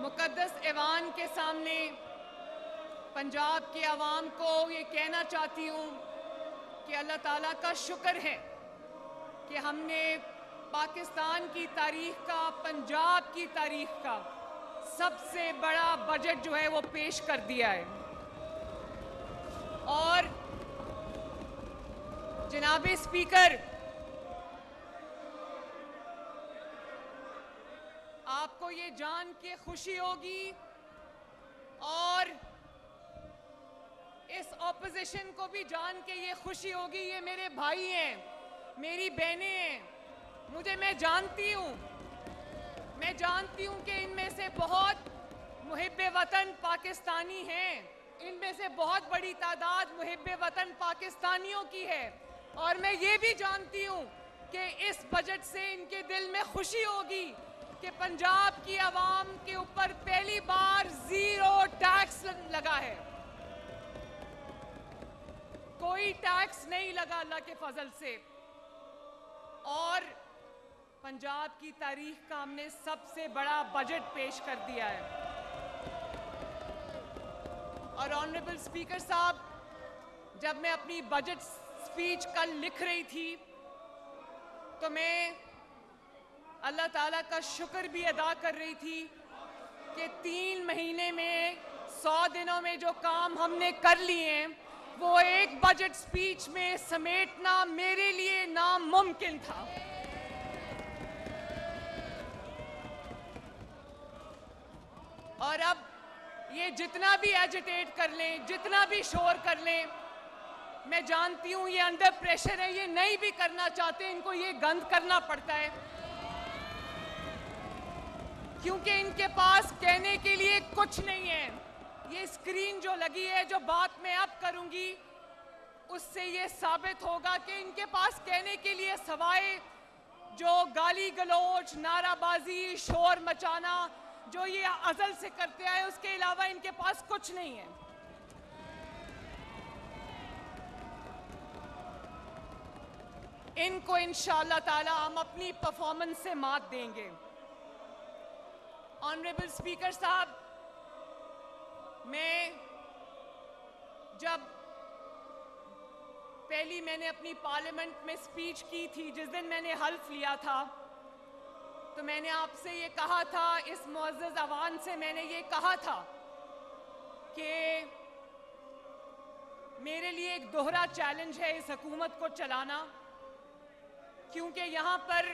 मुक़द्दस ऐवान के सामने पंजाब की आवाम को ये कहना चाहती हूँ कि अल्लाह ताला का शुक्र है कि हमने पाकिस्तान की तारीख का, पंजाब की तारीख का सबसे बड़ा बजट जो है वो पेश कर दिया है। और जनाब स्पीकर, आपको ये जान के खुशी होगी और इस ऑपोजिशन को भी जान के ये खुशी होगी, ये मेरे भाई हैं, मेरी बहनें हैं, मैं जानती हूँ कि इनमें से बहुत मुहिब्बे वतन पाकिस्तानी हैं, इनमें से बहुत बड़ी तादाद मुहिब्बे वतन पाकिस्तानियों की है। और मैं ये भी जानती हूँ कि इस बजट से इनके दिल में खुशी होगी कि पंजाब की आवाम के ऊपर पहली बार ज़ीरो टैक्स लगा है। कोई टैक्स नहीं लगा अल्लाह के फजल से। और पंजाब की तारीख का हमने सबसे बड़ा बजट पेश कर दिया है। और ऑनरेबल स्पीकर साहब, जब मैं अपनी बजट स्पीच कल लिख रही थी तो मैं अल्लाह ताला का शुक्र भी अदा कर रही थी कि 3 महीने में 100 दिनों में जो काम हमने कर लिए हैं वो एक बजट स्पीच में समेटना मेरे लिए नामुमकिन था। और अब ये जितना भी एजिटेट कर लें, जितना भी शोर कर लें, मैं जानती हूँ ये अंडर प्रेशर है, ये नहीं भी करना चाहते, इनको ये गंद करना पड़ता है क्योंकि इनके पास कहने के लिए कुछ नहीं है। ये स्क्रीन जो लगी है, जो बात मैं अब करूंगी, उससे ये साबित होगा कि इनके पास कहने के लिए सवाए जो गाली गलौज, नाराबाजी, शोर मचाना जो ये अज़ल से करते आए, उसके अलावा इनके पास कुछ नहीं है। इनको इंशाअल्लाह ताला हम अपनी परफॉर्मेंस से मात देंगे। ऑनरेबल स्पीकर साहब, मैंने अपनी पार्लियामेंट में स्पीच की थी, जिस दिन मैंने हल्फ लिया था, तो मैंने आपसे ये कहा था, इस मुअज़्ज़ज़ अवान से मैंने ये कहा था कि मेरे लिए एक दोहरा चैलेंज है इस हुकूमत को चलाना, क्योंकि यहाँ पर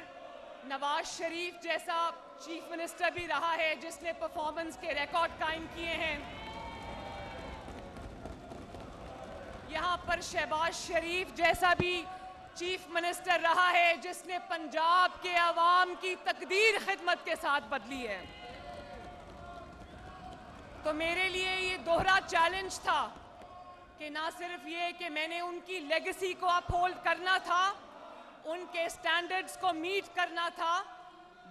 नवाज शरीफ जैसा चीफ मिनिस्टर भी रहा है जिसने परफॉर्मेंस के रिकॉर्ड कायम किए हैं। यहाँ पर शहबाज शरीफ जैसा भी चीफ मिनिस्टर रहा है जिसने पंजाब के अवाम की तकदीर खिदमत के साथ बदली है। तो मेरे लिए ये दोहरा चैलेंज था कि ना सिर्फ ये कि मैंने उनकी लेगेसी को अपहोल्ड करना था, उनके स्टैंडर्ड्स को मीट करना था,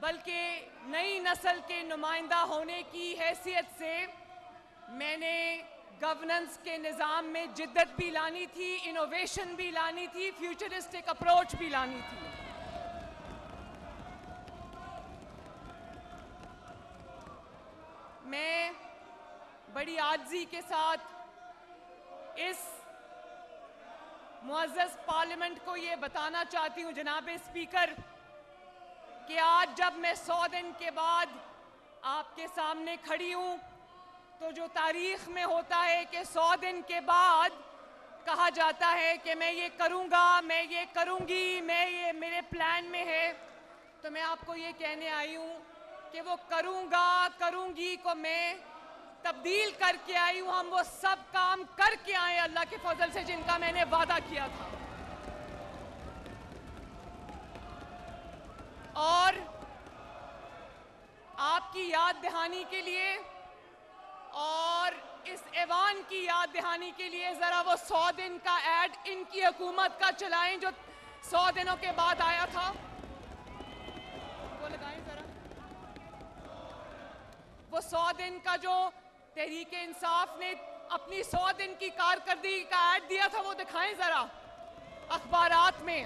बल्कि नई नस्ल के नुमाइंदा होने की हैसियत से मैंने गवर्नेंस के निज़ाम में जिद्दत भी लानी थी, इनोवेशन भी लानी थी, फ्यूचरिस्टिक अप्रोच भी लानी थी। मैं बड़ी आजिज़ी के साथ इस मुअज़्ज़ज़ पार्लियामेंट को ये बताना चाहती हूँ जनाब स्पीकर कि आज जब मैं 100 दिन के बाद आपके सामने खड़ी हूँ तो जो तारीख में होता है कि 100 दिन के बाद कहा जाता है कि मैं ये करूँगा, मैं ये करूँगी, मैं ये मेरे प्लान में है, तो मैं आपको ये कहने आई हूँ कि वो करूँगा, करूँगी को मैं तब्दील करके आई हूँ। हम वो सब काम करके आए अल्लाह के फजल से जिनका मैंने वादा किया था। और आपकी याद दहानी के लिए और इस ऐवान की याद दहानी के लिए ज़रा वो 100 दिन का ऐड इनकी हुकूमत का चलाएं जो 100 दिनों के बाद आया था, वो लगाएं ज़रा। वो 100 दिन का जो तहरीक इंसाफ ने अपनी 100 दिन की कारकर्दगी का ऐड दिया था, वो दिखाएं ज़रा अखबारात में।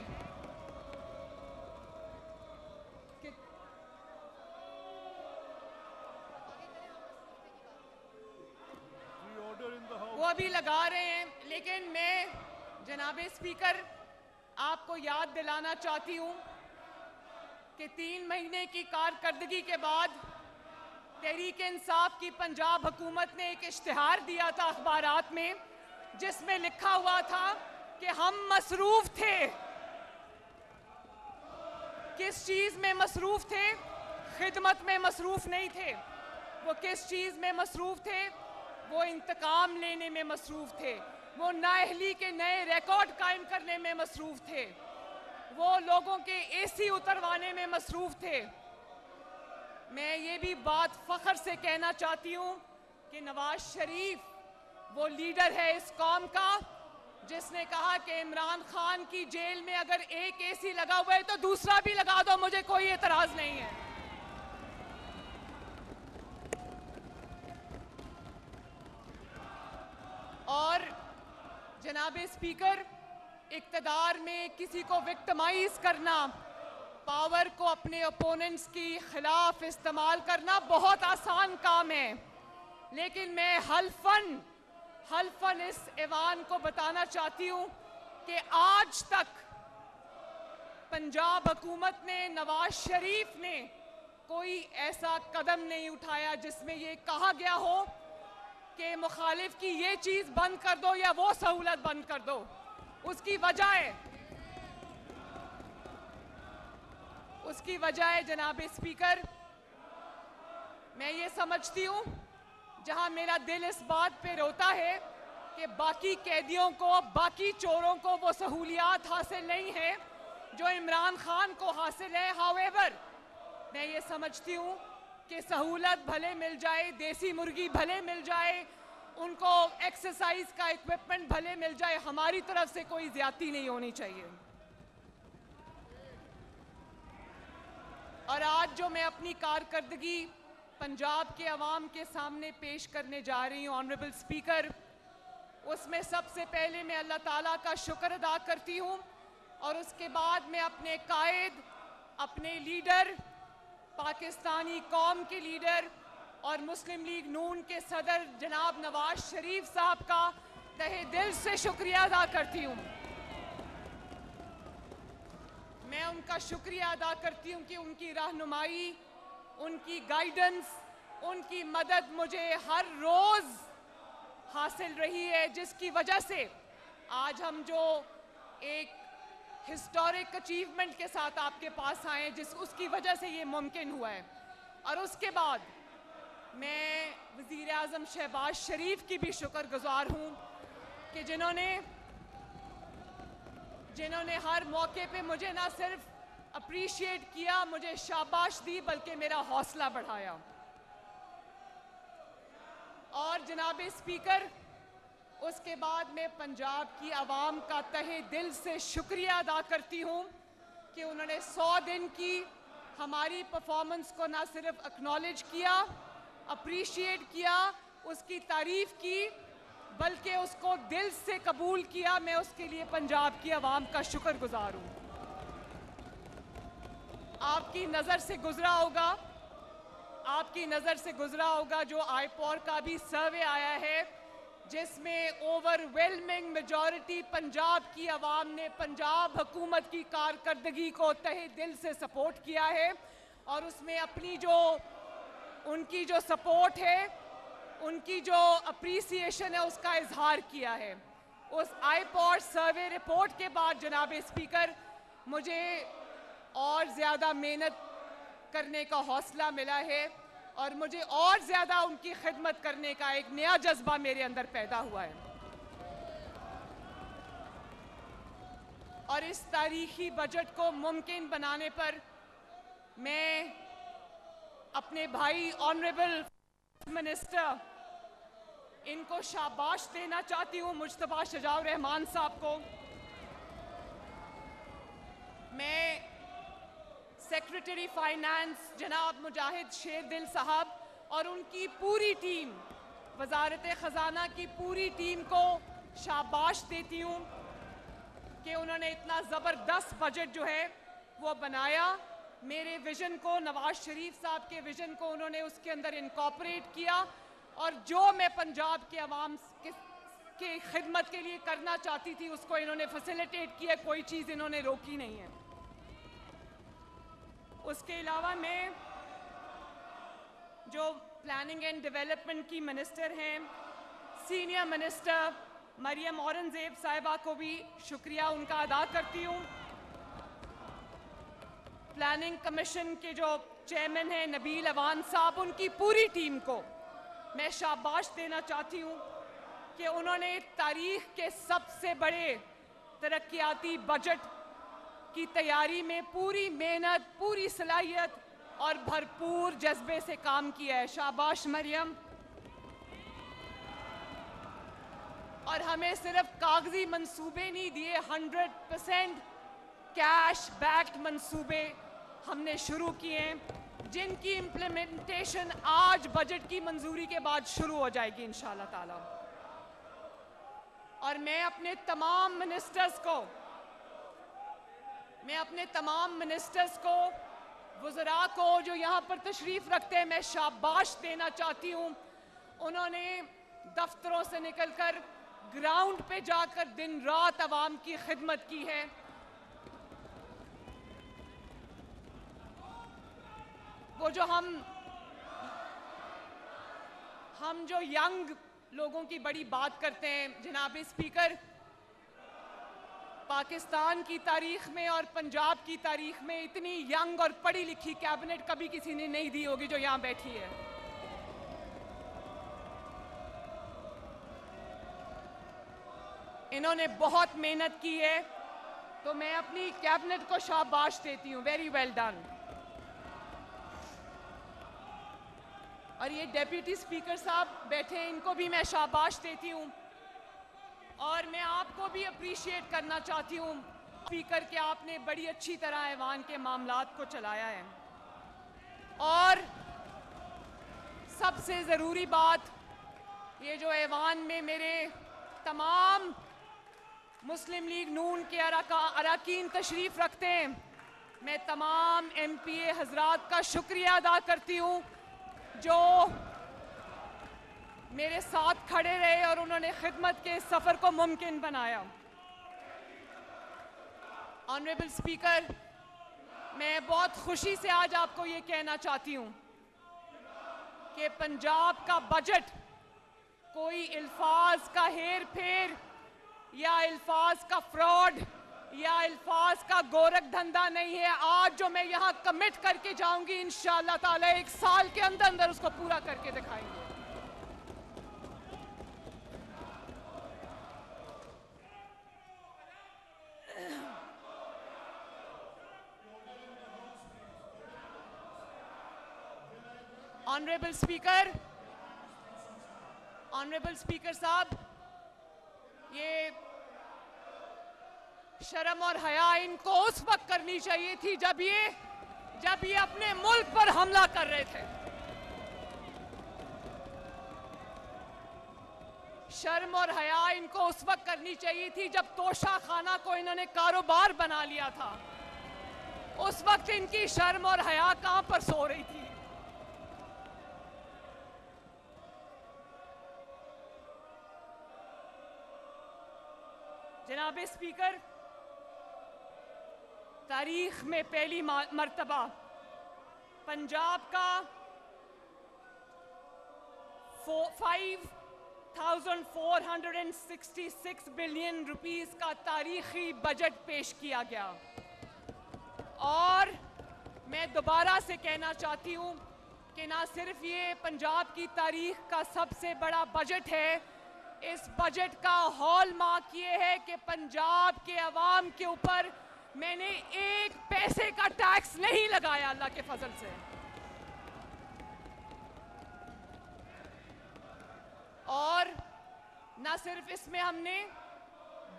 भी लगा रहे हैं, लेकिन मैं जनाबे स्पीकर आपको याद दिलाना चाहती हूँ कि 3 महीने की कारकर्दगी के बाद तहरीक इंसाफ की पंजाब हुकूमत ने एक इश्तिहार दिया था अखबारात में, जिसमें लिखा हुआ था कि हम मसरूफ थे। किस चीज़ में मसरूफ थे? खिदमत में मसरूफ नहीं थे। वो किस चीज़ में मसरूफ थे? वो इंतकाम लेने में मसरूफ थे। वो नाअहली के नए रिकॉर्ड कायम करने में मसरूफ थे। वो लोगों के एसी उतरवाने में मसरूफ थे। मैं ये भी बात फ़ख्र से कहना चाहती हूँ कि नवाज शरीफ वो लीडर है इस कौम का जिसने कहा कि इमरान खान की जेल में अगर एक एसी लगा हुआ है तो दूसरा भी लगा दो, मुझे कोई एतराज़ नहीं है। और जनाबे स्पीकर, इक़्तिदार में किसी को विक्टिमाइज करना, पावर को अपने ओपोनेंट्स की खिलाफ इस्तेमाल करना बहुत आसान काम है, लेकिन मैं हल्फन इस ऐवान को बताना चाहती हूँ कि आज तक पंजाब हुकूमत ने, नवाज शरीफ ने कोई ऐसा कदम नहीं उठाया जिसमें ये कहा गया हो कि मुखालिफ की ये चीज़ बंद कर दो या वो सहूलत बंद कर दो। उसकी वजह है जनाबे स्पीकर, मैं ये समझती हूँ, जहाँ मेरा दिल इस बात पे रोता है कि बाकी कैदियों को, बाकी चोरों को वो सहूलियात हासिल नहीं है जो इमरान खान को हासिल है। हाउएवर, मैं ये समझती हूँ कि सहूलत भले मिल जाए, देसी मुर्गी भले मिल जाए, उनको एक्सरसाइज का इक्विपमेंट भले मिल जाए, हमारी तरफ से कोई ज्यादती नहीं होनी चाहिए। और आज जो मैं अपनी कारकर्दगी पंजाब के अवाम के सामने पेश करने जा रही हूँ ऑनरेबल स्पीकर, उसमें सबसे पहले मैं अल्लाह ताला का शुक्र अदा करती हूँ और उसके बाद मैं अपने कायद, अपने लीडर, पाकिस्तानी कौम के लीडर और मुस्लिम लीग नून के सदर जनाब नवाज शरीफ साहब का तहे दिल से शुक्रिया अदा करती हूँ। मैं उनका शुक्रिया अदा करती हूँ कि उनकी रहनुमाई, उनकी गाइडेंस, उनकी मदद मुझे हर रोज़ हासिल रही है, जिसकी वजह से आज हम जो एक हिस्टोरिक अचीवमेंट के साथ आपके पास आए, उसकी वजह से ये मुमकिन हुआ है। और उसके बाद मैं वज़ीर आज़म शहबाज शरीफ की भी शुक्रगुज़ार हूँ कि जिन्होंने हर मौके पे मुझे ना सिर्फ अप्रिशिएट किया, मुझे शाबाश दी, बल्कि मेरा हौसला बढ़ाया। और जनाबे स्पीकर, उसके बाद मैं पंजाब की आवाम का तहे दिल से शुक्रिया अदा करती हूँ कि उन्होंने 100 दिन की हमारी परफॉर्मेंस को ना सिर्फ एक्नॉलेज किया, अप्रिशिएट किया, उसकी तारीफ की, बल्कि उसको दिल से कबूल किया। मैं उसके लिए पंजाब की आवाम का शुक्रगुजार हूँ। आपकी नज़र से गुजरा होगा जो आईपॉर का भी सर्वे आया है, जिसमें ओवरवेलमिंग मेजॉरिटी पंजाब की आवाम ने पंजाब हुकूमत की कारकर्दगी को तहे दिल से सपोर्ट किया है और उसमें अपनी उनकी जो सपोर्ट है, उनकी जो अप्रिसिएशन है, उसका इजहार किया है। उस आईपॉर सर्वे रिपोर्ट के बाद जनाबे स्पीकर, मुझे और ज़्यादा मेहनत करने का हौसला मिला है और मुझे और ज़्यादा उनकी खिदमत करने का एक नया जज्बा मेरे अंदर पैदा हुआ है। और इस तारीखी बजट को मुमकिन बनाने पर मैं अपने भाई ऑनरेबल मिनिस्टर, इनको शाबाश देना चाहती हूँ, मुज्तबा शजाउर रहमान साहब को। मैं सेक्रेटरी फाइनेंस जनाब मुजाहिद शेरदिल साहब और उनकी पूरी टीम, वजारत ख़जाना की पूरी टीम को शाबाश देती हूँ कि उन्होंने इतना ज़बरदस्त बजट जो है वो बनाया। मेरे विज़न को, नवाज शरीफ साहब के विज़न को उन्होंने उसके अंदर इनकॉर्पोरेट किया और जो मैं पंजाब के अवाम के खिदमत के लिए करना चाहती थी उसको इन्होंने फैसिलिटेट किया, कोई चीज़ इन्होंने रोकी नहीं है। उसके अलावा मैं जो प्लानिंग एंड डेवलपमेंट की मिनिस्टर हैं, सीनियर मिनिस्टर मरियम औरंगजेब साहिबा को भी शुक्रिया उनका अदा करती हूँ। प्लानिंग कमीशन के जो चेयरमैन हैं नबील अवान साहब, उनकी पूरी टीम को मैं शाबाश देना चाहती हूँ कि उन्होंने तारीख के सबसे बड़े तरक्याती बजट की तैयारी में पूरी मेहनत, पूरी सलाहियत और भरपूर जज्बे से काम किया है। शाबाश मरियम। और हमें सिर्फ कागजी मंसूबे नहीं दिए, 100% कैश बैक्ड मंसूबे हमने शुरू किए हैं, जिनकी इम्प्लीमेंटेशन आज बजट की मंजूरी के बाद शुरू हो जाएगी इंशाल्लाह ताला। और मैं अपने तमाम मिनिस्टर्स को, वज़रा को जो यहाँ पर तशरीफ़ रखते हैं, मैं शाबाश देना चाहती हूँ। उन्होंने दफ्तरों से निकलकर ग्राउंड पे जाकर दिन रात आवाम की खिदमत की है। वो जो हम जो यंग लोगों की बड़ी बात करते हैं, जनाब स्पीकर, पाकिस्तान की तारीख में और पंजाब की तारीख में इतनी यंग और पढ़ी लिखी कैबिनेट कभी किसी ने नहीं दी होगी जो यहाँ बैठी है। इन्होंने बहुत मेहनत की है, तो मैं अपनी कैबिनेट को शाबाश देती हूँ। Very well done. और ये डेप्यूटी स्पीकर साहब बैठे हैं, इनको भी मैं शाबाश देती हूँ। और मैं आपको भी अप्रिशिएट करना चाहती हूँ स्पीकर कि आपने बड़ी अच्छी तरह ऐवान के मामलात को चलाया है। और सबसे ज़रूरी बात, ये जो ऐवान में मेरे तमाम मुस्लिम लीग नून के अरकान तशरीफ़ रखते हैं, मैं तमाम MPA हजरात का शुक्रिया अदा करती हूँ जो मेरे साथ खड़े रहे और उन्होंने खिदमत के सफ़र को मुमकिन बनाया। ऑनरेबल स्पीकर, मैं बहुत खुशी से आज आपको ये कहना चाहती हूँ कि पंजाब का बजट कोई अल्फाज का हेर फेर या अल्फाज का फ्रॉड या अल्फाज का गोरख धंधा नहीं है। आज जो मैं यहाँ कमिट करके जाऊंगी, इंशाअल्लाह ताला 1 साल के अंदर अंदर उसको पूरा करके दिखाएंगे। ऑनरेबल स्पीकर साहब, ये शर्म और हया इनको उस वक्त करनी चाहिए थी जब ये अपने मुल्क पर हमला कर रहे थे। शर्म और हया इनको उस वक्त करनी चाहिए थी जब तोशा खाना को इन्होंने कारोबार बना लिया था। उस वक्त इनकी शर्म और हया कहां पर सो रही थी। जनाब स्पीकर, तारीख में पहली मर्तबा पंजाब का 5,466 बिलियन रुपीस का तारीखी बजट पेश किया गया। और मैं दोबारा से कहना चाहती हूँ कि ना सिर्फ ये पंजाब की तारीख का सबसे बड़ा बजट है, इस बजट का हॉलमार्क ये है कि पंजाब के अवाम के ऊपर मैंने 1 पैसे का टैक्स नहीं लगाया, अल्लाह के फजल से। और ना सिर्फ इसमें हमने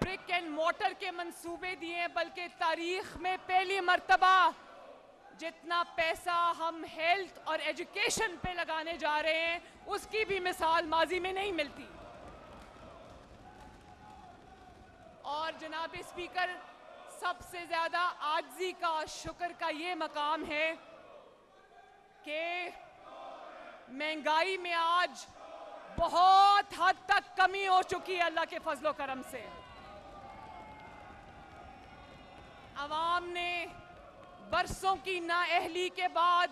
ब्रिक एंड मोटर के मंसूबे दिए, बल्कि तारीख में पहली मर्तबा जितना पैसा हम हेल्थ और एजुकेशन पे लगाने जा रहे हैं, उसकी भी मिसाल माजी में नहीं मिलती। और जनाब स्पीकर, सबसे ज़्यादा आजिज़ी का, शुक्र का ये मकाम है कि महंगाई में आज बहुत हद तक कमी हो चुकी है अल्लाह के फजलो करम से। अवाम ने बरसों की नाअहली के बाद,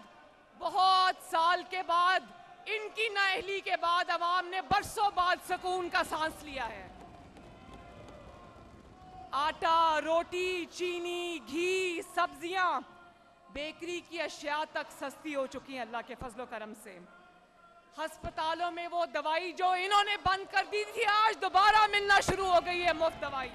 बहुत साल के बाद, इनकी नाअहली के बाद अवाम ने बरसों बाद सुकून का सांस लिया है। आटा, रोटी, चीनी, घी, सब्जियां, बेकरी की अशिया तक सस्ती हो चुकी हैं अल्लाह के फजलो करम से। अस्पतालों में वो दवाई जो इन्होंने बंद कर दी थी, आज दोबारा मिलना शुरू हो गई है, मुफ्त दवाई।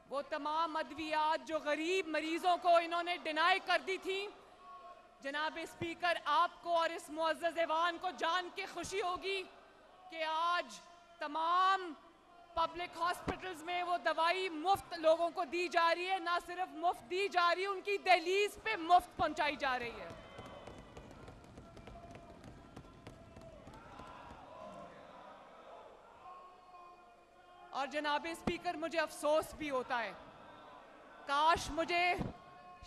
वो तमाम अद्वियात जो गरीब मरीजों को इन्होंने डिनाई कर दी थी, जनाब स्पीकर, आपको और इस मुअज़्ज़ज़ ऐवान को जान के खुशी होगी कि आज तमाम पब्लिक हॉस्पिटल्स में वो दवाई मुफ्त लोगों को दी जा रही है। ना सिर्फ मुफ्त दी जा रही है, उनकी दहलीज पे मुफ्त पहुंचाई जा रही है। और जनाब स्पीकर, मुझे अफसोस भी होता है, काश मुझे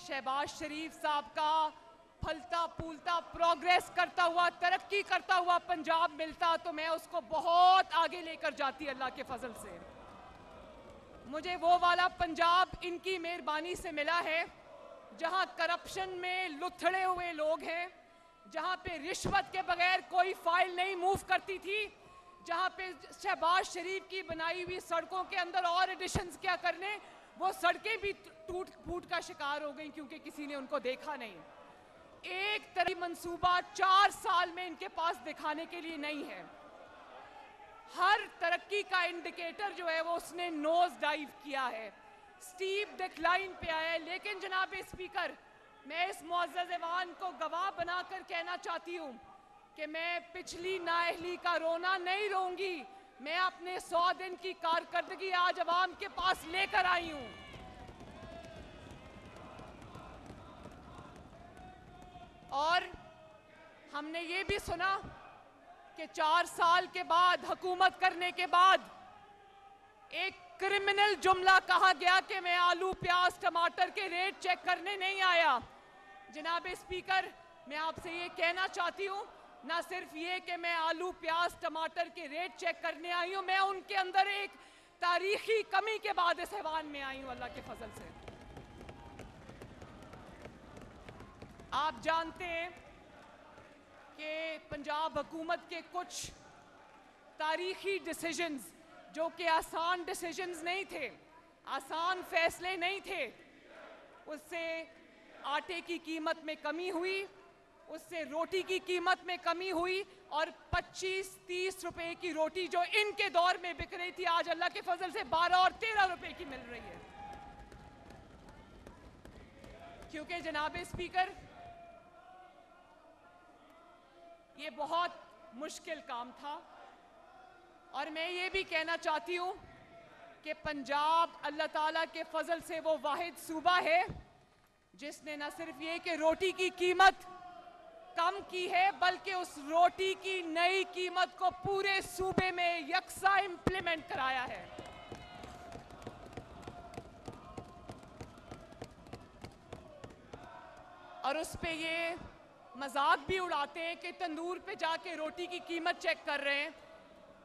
शहबाज शरीफ साहब का फलता फूलता, प्रोग्रेस करता हुआ, तरक्की करता हुआ पंजाब मिलता तो मैं उसको बहुत आगे लेकर जाती अल्लाह के फजल से। मुझे वो वाला पंजाब इनकी मेहरबानी से मिला है जहां करप्शन में लुथड़े हुए लोग हैं, जहां पे रिश्वत के बगैर कोई फाइल नहीं मूव करती थी, जहां पे शहबाज शरीफ की बनाई हुई सड़कों के अंदर और एडिशंस क्या करने, वो सड़कें भी टूट फूट का शिकार हो गई क्योंकि किसी ने उनको देखा नहीं। एक तरह मंसूबा 4 साल में इनके पास दिखाने के लिए नहीं है। हर तरक्की का इंडिकेटर जो है वो उसने नोज डाइव किया है, स्टीप डिक्लाइन पे आया है। लेकिन जनाब स्पीकर, मैं इस मुअज़्ज़ज़ ऐवान को गवाह बनाकर कहना चाहती हूँ कि मैं पिछली नाअहली का रोना नहीं रोऊंगी। मैं अपने 100 दिन की कारकर्दगी आज अवाम के पास लेकर आई हूँ। और हमने ये भी सुना कि 4 साल के बाद, हुकूमत करने के बाद, एक क्रिमिनल जुमला कहा गया कि मैं आलू, प्याज, टमाटर के रेट चेक करने नहीं आया। जनाब स्पीकर, मैं आपसे ये कहना चाहती हूँ, ना सिर्फ ये कि मैं आलू, प्याज, टमाटर के रेट चेक करने आई हूँ, मैं उनके अंदर एक तारीखी कमी के बाद इस ऐवान में आई हूँ अल्लाह के फजल से। आप जानते हैं कि पंजाब हुकूमत के कुछ तारीखी डिसीजंस, जो कि आसान डिसीजंस नहीं थे, आसान फैसले नहीं थे, उससे आटे की कीमत में कमी हुई, उससे रोटी की कीमत में कमी हुई, और 25-30 रुपए की रोटी जो इनके दौर में बिक रही थी, आज अल्लाह के फजल से 12 और 13 रुपए की मिल रही है। क्योंकि जनाब स्पीकर, ये बहुत मुश्किल काम था। और मैं ये भी कहना चाहती हूँ कि पंजाब अल्लाह ताला के फजल से वो वाहिद सूबा है जिसने न सिर्फ ये कि रोटी की कीमत कम की है, बल्कि उस रोटी की नई कीमत को पूरे सूबे में यकसा इंप्लीमेंट कराया है। और उस पे ये मजाक भी उड़ाते हैं कि तंदूर पे जाके रोटी की कीमत चेक कर रहे हैं,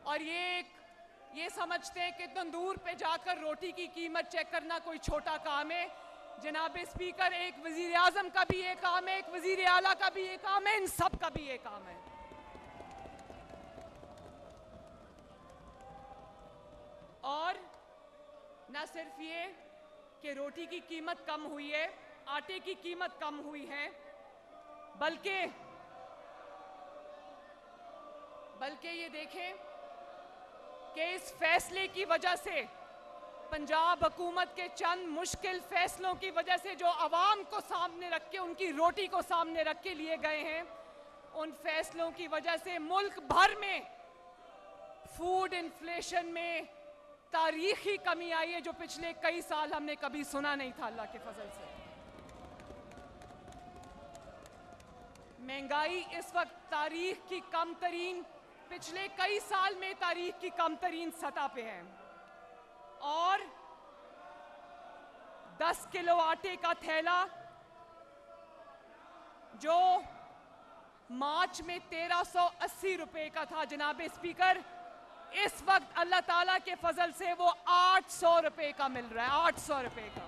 और ये समझते हैं कि तंदूर पे जाकर रोटी की कीमत चेक करना कोई छोटा काम है। जनाब स्पीकर, एक वजीर आजम का भी ये काम है, एक वजीर आला का भी ये काम है, इन सब का भी ये काम है। और न सिर्फ ये कि रोटी की कीमत कम हुई है, आटे की कीमत कम हुई है, बल्कि ये देखें कि इस फैसले की वजह से, पंजाब हुकूमत के चंद मुश्किल फैसलों की वजह से जो आवाम को सामने रख के, उनकी रोटी को सामने रख के लिए गए हैं, उन फैसलों की वजह से मुल्क भर में फूड इन्फ्लेशन में तारीखी कमी आई है जो पिछले कई साल हमने कभी सुना नहीं था अल्लाह के फजल से। महंगाई इस वक्त तारीख की कम तरीन, पिछले कई साल में तारीख की कम तरीन सतह पे है। और 10 किलो आटे का थैला जो मार्च में 1380 रुपए का था जनाब स्पीकर। इस वक्त अल्लाह ताला के फजल से वो 800 रुपए का मिल रहा है, 800 रुपए का।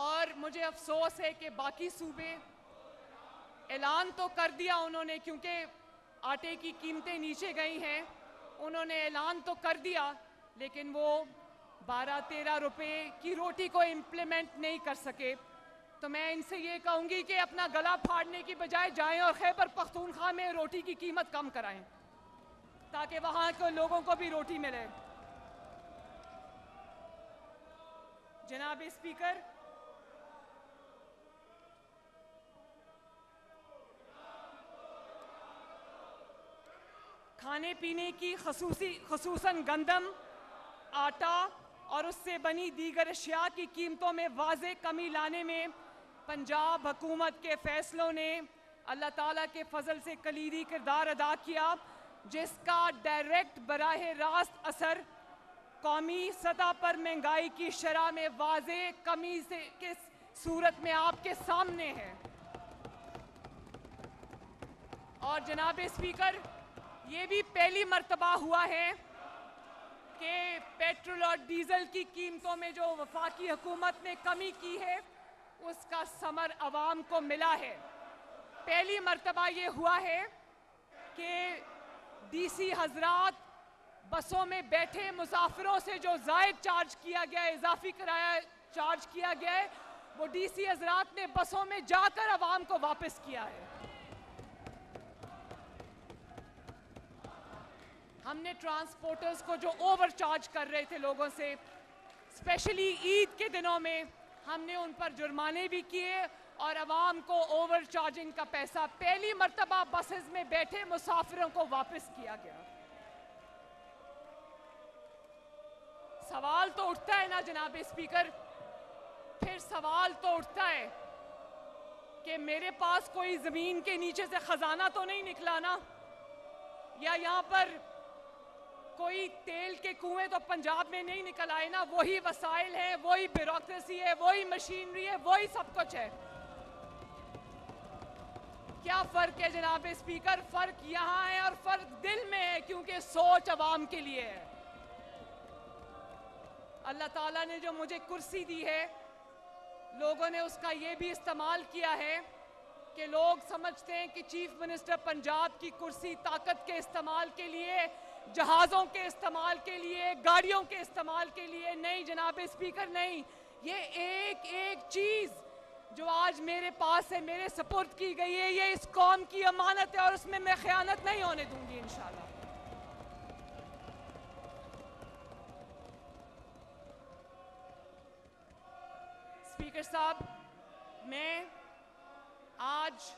और मुझे अफसोस है कि बाकी सूबे ऐलान तो कर दिया उन्होंने, क्योंकि आटे की कीमतें नीचे गई हैं, उन्होंने ऐलान तो कर दिया, लेकिन वो 12-13 रुपए की रोटी को इम्प्लीमेंट नहीं कर सके। तो मैं इनसे ये कहूँगी कि अपना गला फाड़ने की बजाय जाएं और खैबर पख्तूनख्वा में रोटी की कीमत कम कराएं, ताकि वहाँ के लोगों को भी रोटी मिले। जनाब स्पीकर, खाने पीने की खसूसन गंदम, आटा और उससे बनी दीगर अशिया की कीमतों में वाज़े कमी लाने में पंजाब हुकूमत के फैसलों ने अल्लाह ताला के फजल से कलीदी किरदार अदा किया, जिसका डायरेक्ट बराह रास्त असर कौमी सतह पर महंगाई की शरह में वाज़े कमी से के सूरत में आपके सामने है। और जनाब स्पीकर, ये भी पहली मर्तबा हुआ है कि पेट्रोल और डीजल की कीमतों में जो वफाकी हुकूमत ने कमी की है, उसका समर अवाम को मिला है। पहली मर्तबा ये हुआ है कि डीसी हजरात बसों में बैठे मुसाफिरों से जो जायद चार्ज किया गया है, इजाफी किराया चार्ज किया गया है, वो डीसी हजरात ने बसों में जाकर अवाम को वापस किया है। हमने ट्रांसपोर्टर्स को जो ओवर चार्ज कर रहे थे लोगों से, स्पेशली ईद के दिनों में, हमने उन पर जुर्माने भी किए और अवाम को ओवर चार्जिंग का पैसा पहली मर्तबा बसेस में बैठे मुसाफिरों को वापस किया गया। सवाल तो उठता है ना जनाब स्पीकर, फिर सवाल तो उठता है कि मेरे पास कोई जमीन के नीचे से खजाना तो नहीं निकला ना, या यहाँ पर कोई तेल के कुएं तो पंजाब में नहीं निकल आए ना। वही वसाइल है, वही ब्यूरोक्रेसी है, वही मशीनरी है, वही सब कुछ है। क्या फर्क है जनाब स्पीकर? फर्क यहाँ है और फर्क दिल में है, क्योंकि सोच अवाम के लिए है। अल्लाह ताला ने जो मुझे कुर्सी दी है, लोगों ने उसका ये भी इस्तेमाल किया है कि लोग समझते हैं कि चीफ मिनिस्टर पंजाब की कुर्सी ताकत के इस्तेमाल के लिए, जहाज़ों के इस्तेमाल के लिए, गाड़ियों के इस्तेमाल के लिए नहीं जनाब स्पीकर, नहीं। ये एक एक चीज़ जो आज मेरे पास है, मेरे सपुर्द की गई है, ये इस कौम की अमानत है और उसमें मैं खयानत नहीं होने दूंगी इंशाल्लाह। स्पीकर साहब, मैं आज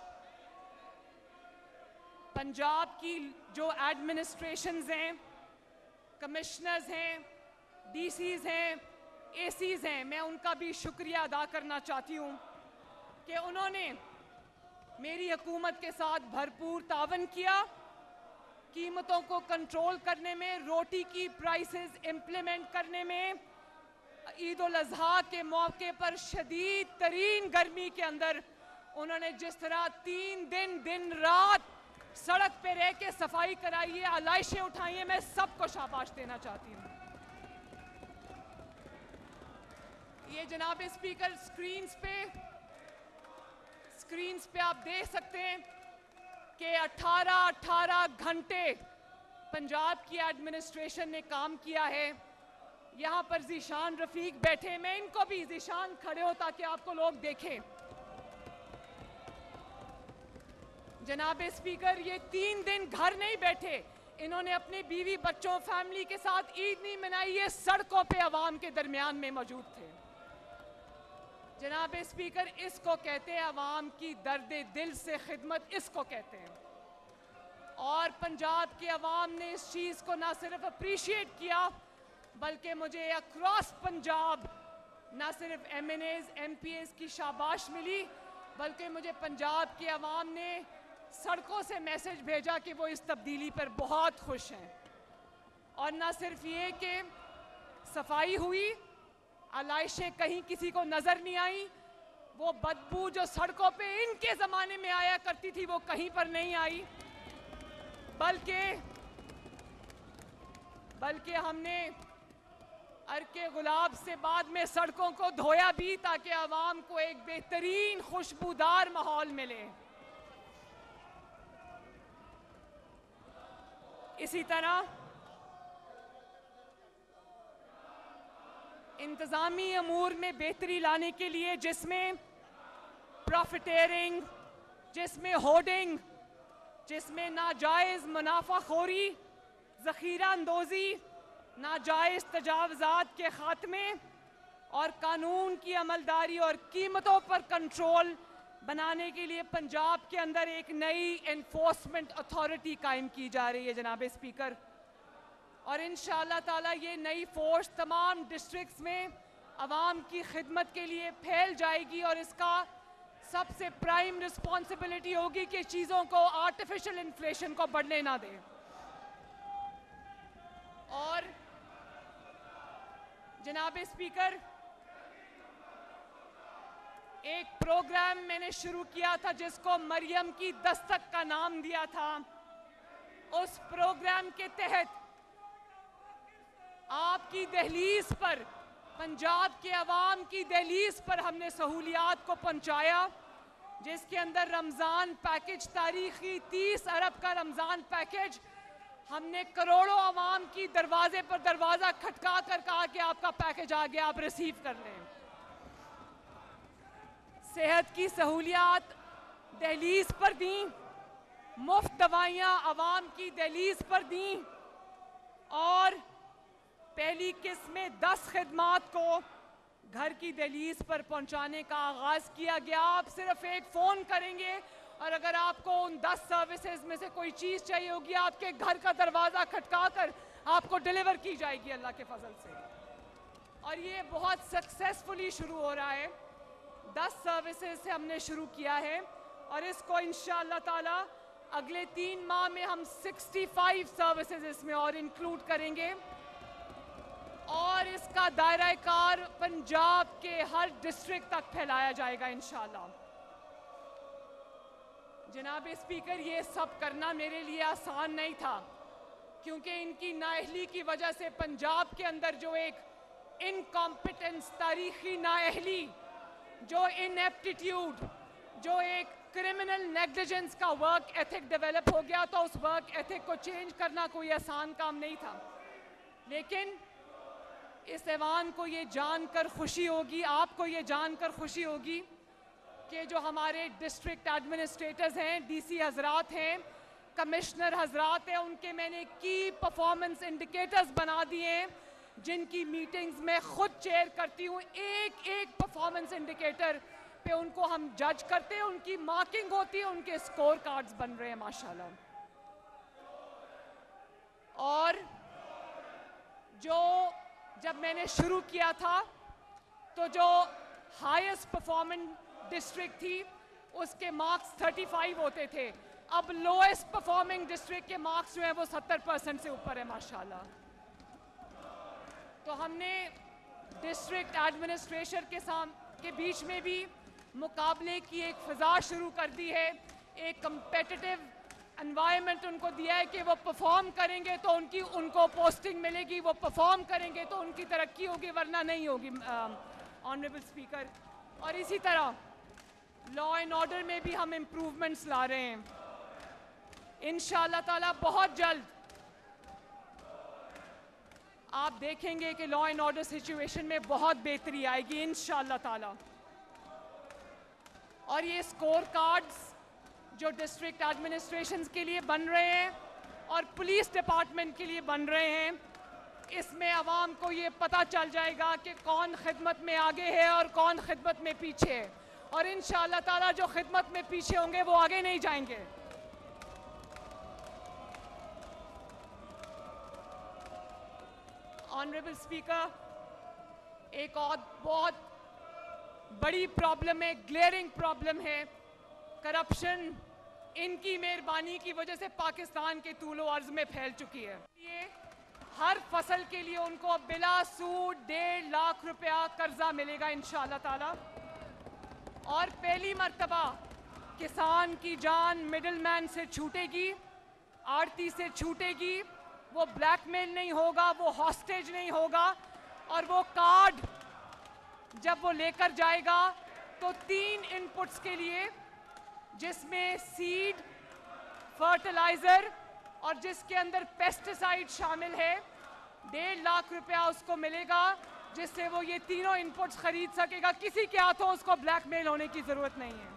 पंजाब की जो एडमिनिस्ट्रेशंस हैं, कमिश्नर्स हैं, डीसीज हैं, एसीज हैं, मैं उनका भी शुक्रिया अदा करना चाहती हूँ कि उन्होंने मेरी हुकूमत के साथ भरपूर तावन किया। कीमतों को कंट्रोल करने में, रोटी की प्राइसेस इम्प्लीमेंट करने में, ईद उल अज़हा के मौके पर शदीद तरीन गर्मी के अंदर उन्होंने जिस तरह 3 दिन दिन रात सड़क पे रह के सफाई कराई है, आलाइशें उठाई हैं, मैं सबको शाबाश देना चाहती हूँ। ये जनाब स्पीकर स्क्रीन्स पे आप देख सकते हैं कि 18 घंटे पंजाब की एडमिनिस्ट्रेशन ने काम किया है। यहाँ पर ज़ीशान रफीक बैठे, मैं इनको भी, ज़ीशान खड़े हो ताकि आपको लोग देखें। जनाब स्पीकर, ये 3 दिन घर नहीं बैठे, इन्होंने अपने बीवी बच्चों फैमिली के साथ ईद नहीं मनाई, ये सड़कों पे अवाम के दरमियान में मौजूद थे। जनाब स्पीकर, इसको कहते हैं अवाम की दर्द दिल से खिदमत, इसको कहते हैं। और पंजाब के अवाम ने इस चीज़ को ना सिर्फ अप्रिशिएट किया, बल्कि मुझे अक्रॉस पंजाब ना सिर्फ MNAs MPAs की शाबाश मिली, बल्कि मुझे पंजाब के अवाम ने सड़कों से मैसेज भेजा कि वो इस तब्दीली पर बहुत खुश हैं। और ना सिर्फ ये कि सफाई हुई, आलाइशें कहीं किसी को नजर नहीं आई। वो बदबू जो सड़कों पे इनके जमाने में आया करती थी वो कहीं पर नहीं आई, बल्कि हमने अर्के गुलाब से बाद में सड़कों को धोया भी ताकि आवाम को एक बेहतरीन खुशबूदार माहौल मिले। इसी तरह इंतजामी अमूर में बेहतरी लाने के लिए, जिसमें प्रॉफिटेयरिंग, जिसमें होर्डिंग, जिसमें नाजायज मुनाफाखोरी, ज़ख़ीरा अंदोज़ी, नाजायज तजावज़ात के ख़ात्मे और कानून की अमलदारी और कीमतों पर कंट्रोल बनाने के लिए पंजाब के अंदर एक नई एनफोर्समेंट अथॉरिटी कायम की जा रही है जनाब स्पीकर। और इंशाअल्लाह ताला ये नई फोर्स तमाम डिस्ट्रिक्ट्स में आवाम की खिदमत के लिए फैल जाएगी और इसका सबसे प्राइम रिस्पॉन्सिबिलिटी होगी कि चीज़ों को आर्टिफिशियल इन्फ्लेशन को बढ़ने ना दें। और जनाब स्पीकर, एक प्रोग्राम मैंने शुरू किया था जिसको मरियम की दस्तक का नाम दिया था। उस प्रोग्राम के तहत आपकी दहलीज पर, पंजाब के अवाम की दहलीज पर हमने सहूलियात को पहुंचाया, जिसके अंदर रमज़ान पैकेज, तारीखी 30 अरब का रमज़ान पैकेज, हमने करोड़ों अवाम की दरवाजे पर दरवाज़ा खटका कर कहा कि आपका पैकेज आ गया, आप रिसीव कर लें। सेहत की सहूलियात दहलीज पर दी, मुफ्त दवाइयाँ अवाम की दहलीज पर दी और पहली किस्त में 10 खिदमात को घर की दहलीज पर पहुंचाने का आगाज़ किया गया। आप सिर्फ एक फ़ोन करेंगे और अगर आपको उन 10 सर्विसेज में से कोई चीज़ चाहिए होगी, आपके घर का दरवाज़ा खटका कर आपको डिलीवर की जाएगी अल्लाह के फजल से। और ये बहुत सक्सेसफुली शुरू हो रहा है। 10 सर्विसेज से हमने शुरू किया है और इसको इंशाअल्लाह ताला अगले 3 माह में हम 65 सर्विसेज इसमें और इंक्लूड करेंगे और इसका दायरा कार पंजाब के हर डिस्ट्रिक्ट तक फैलाया जाएगा इंशाअल्लाह। जनाब स्पीकर, ये सब करना मेरे लिए आसान नहीं था, क्योंकि इनकी नाअहली की वजह से पंजाब के अंदर जो एक इनकॉम्पिटेंस, तारीखी नाअहली, जो इनएप्टीट्यूड, जो एक क्रिमिनल नेग्लिजेंस का वर्क एथिक डेवलप हो गया, तो उस वर्क एथिक को चेंज करना कोई आसान काम नहीं था। लेकिन इस ऐवान को ये जानकर खुशी होगी, आपको ये जानकर खुशी होगी कि जो हमारे डिस्ट्रिक्ट एडमिनिस्ट्रेटर्स हैं, डीसी हजरात हैं, कमिश्नर हजरात हैं, उनके मैंने की परफॉर्मेंस इंडिकेटर्स बना दिए हैं, जिनकी मीटिंग्स में खुद चेयर करती हूँ। एक एक परफॉर्मेंस इंडिकेटर पे उनको हम जज करते हैं, उनकी मार्किंग होती है, उनके स्कोर कार्ड्स बन रहे हैं माशाल्लाह। और जब मैंने शुरू किया था तो जो हाईएस्ट परफॉर्मिंग डिस्ट्रिक्ट थी उसके मार्क्स 35 होते थे, अब लोएस्ट परफॉर्मिंग डिस्ट्रिक्ट के मार्क्स जो है वो 70% से ऊपर है माशाल्लाह। तो हमने डिस्ट्रिक्ट एडमिनिस्ट्रेशन के बीच में भी मुकाबले की एक फ़िज़ा शुरू कर दी है, एक कम्पेटिटिव एनवायरनमेंट उनको दिया है कि वो परफॉर्म करेंगे तो उनको पोस्टिंग मिलेगी, वो परफॉर्म करेंगे तो उनकी तरक्की होगी, वरना नहीं होगी ऑनरेबल स्पीकर। और इसी तरह लॉ एंड ऑर्डर में भी हम इम्प्रूवमेंट्स ला रहे हैं इंशाअल्लाह ताला। बहुत जल्द आप देखेंगे कि लॉ एंड ऑर्डर सिचुएशन में बहुत बेहतरी आएगी इंशाअल्लाह ताला। और ये स्कोर कार्ड्स जो डिस्ट्रिक्ट एडमिनिस्ट्रेशंस के लिए बन रहे हैं और पुलिस डिपार्टमेंट के लिए बन रहे हैं, इसमें आवाम को ये पता चल जाएगा कि कौन खिदमत में आगे है और कौन खिदमत में पीछे है। और इंशाअल्लाह ताला जो खिदमत में पीछे होंगे वो आगे नहीं जाएंगे। ऑनरेबल स्पीकर, एक और बहुत बड़ी प्रॉब्लम है, ग्लेयरिंग प्रॉब्लम है, करप्शन। इनकी मेहरबानी की वजह से पाकिस्तान के तूलो अर्ज में फैल चुकी है। ये हर फसल के लिए उनको बिला सूद 1.5 लाख रुपया कर्जा मिलेगा इंशाअल्लाह ताला। और पहली मर्तबा किसान की जान मिडिलमैन से छूटेगी, आड़ती से छूटेगी। वो ब्लैकमेल नहीं होगा, वो हॉस्टेज नहीं होगा। और वो कार्ड जब वो लेकर जाएगा तो 3 इनपुट्स के लिए, जिसमें सीड, फर्टिलाइजर और जिसके अंदर पेस्टिसाइड शामिल है, 1.5 लाख रुपया उसको मिलेगा, जिससे वो ये तीनों इनपुट्स खरीद सकेगा। किसी के हाथों उसको ब्लैकमेल होने की जरूरत नहीं है।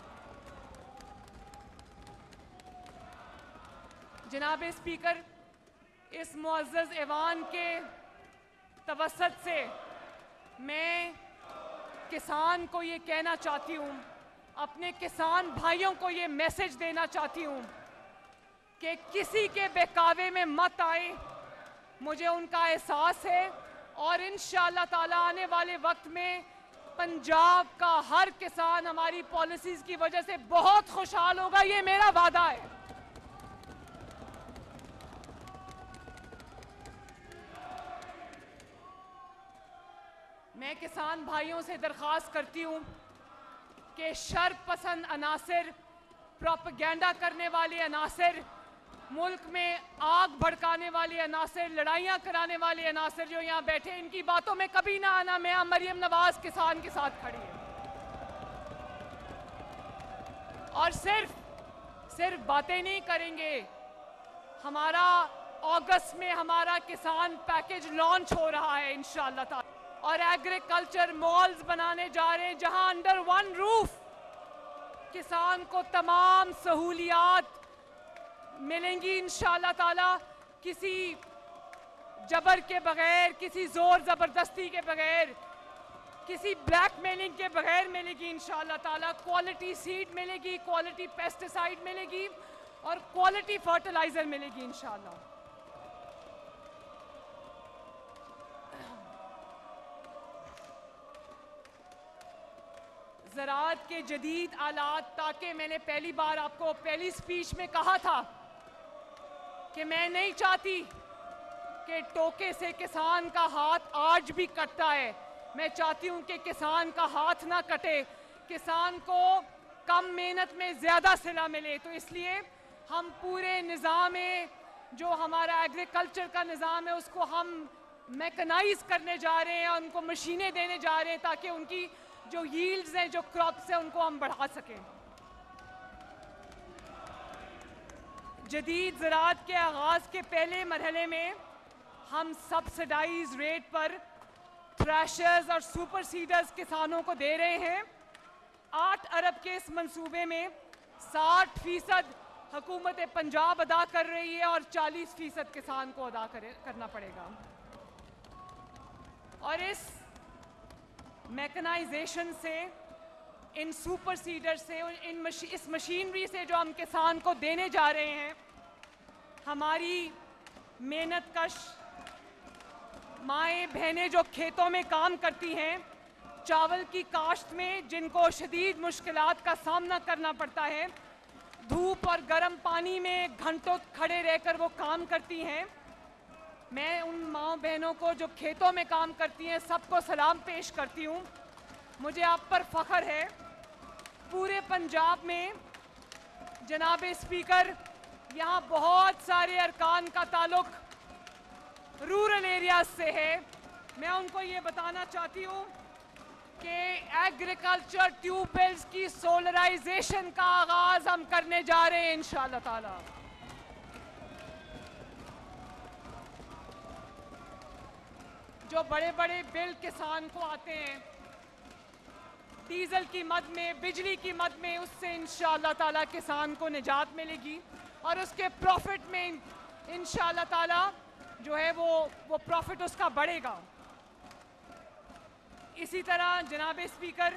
जनाब स्पीकर, इस मुअज़्ज़ज़ ऐवान के तवस्सुत से मैं किसान को ये कहना चाहती हूँ, अपने किसान भाइयों को ये मैसेज देना चाहती हूँ कि किसी के बहकावे में मत आए। मुझे उनका एहसास है और इंशाअल्लाह ताला आने वाले वक्त में पंजाब का हर किसान हमारी पॉलिसीज़ की वजह से बहुत खुशहाल होगा, ये मेरा वादा है। मैं किसान भाइयों से दरख्वास्त करती हूँ कि शर पसंद अनासिर, प्रोपेगेंडा करने वाले अनासिर, मुल्क में आग भड़काने वाले अनासिर, लड़ाइयाँ कराने वाले अनासिर जो यहाँ बैठे, इनकी बातों में कभी ना आना। मैं मरियम नवाज किसान के साथ खड़ी है और सिर्फ बातें नहीं करेंगे। हमारा अगस्त में हमारा किसान पैकेज लॉन्च हो रहा है इंशाअल्लाह ताला, और एग्रीकल्चर मॉल्स बनाने जा रहे हैं जहां अंडर वन रूफ किसान को तमाम सहूलियात मिलेंगी इंशाअल्लाह ताला। किसी जबर के बगैर, किसी जोर जबरदस्ती के बगैर, किसी ब्लैकमेलिंग के बगैर मिलेगी इंशाअल्लाह ताला। क्वालिटी सीड मिलेगी, क्वालिटी पेस्टिसाइड मिलेगी और क्वालिटी फर्टिलाइजर मिलेगी इंशाअल्लाह। ज़राअत के जदीद आलात, ताकि मैंने पहली बार आपको पहली स्पीच में कहा था कि मैं नहीं चाहती कि टोके से किसान का हाथ आज भी कटता है। मैं चाहती हूं कि किसान का हाथ ना कटे, किसान को कम मेहनत में ज़्यादा सिला मिले। तो इसलिए हम पूरे निज़ाम में, जो हमारा एग्रीकल्चर का निज़ाम है, उसको हम मैकेनाइज करने जा रहे हैं, उनको मशीनें देने जा रहे हैं ताकि उनकी जो यील्ड्स हैं, जो क्रॉप्स हैं, उनको हम बढ़ा सकें। जदीद ज़राअत के आगाज़ के पहले मरहले में हम सब्सिडाइज रेट पर थ्रैशर्स और सुपर सीडर्स किसानों को दे रहे हैं। 8 अरब के इस मंसूबे में 60% हुकूमत पंजाब अदा कर रही है और 40% किसान को अदा करना पड़ेगा। और इस मैकेनाइजेशन से, इन सुपर सीडर से, इस मशीनरी से जो हम किसान को देने जा रहे हैं, हमारी मेहनत कश माएँ बहनें जो खेतों में काम करती हैं, चावल की काश्त में, जिनको शदीद मुश्किलात का सामना करना पड़ता है, धूप और गर्म पानी में घंटों खड़े रहकर वो काम करती हैं, मैं उन माँ बहनों को जो खेतों में काम करती हैं सबको सलाम पेश करती हूँ। मुझे आप पर फ़ख्र है। पूरे पंजाब में जनाब स्पीकर, यहाँ बहुत सारे अरकान का ताल्लुक रूरल एरियाज से है। मैं उनको ये बताना चाहती हूँ कि एग्रीकल्चर ट्यूबवेल्स की सोलराइजेशन का आगाज़ हम करने जा रहे हैं इंशाअल्लाह ताला। जो बड़े बड़े बिल किसान को आते हैं डीजल की मद में, बिजली की मद में, उससे इंशाअल्लाह ताला किसान को निजात मिलेगी और उसके प्रॉफिट में इंशाअल्लाह ताला जो है वो प्रॉफिट उसका बढ़ेगा। इसी तरह जनाब स्पीकर,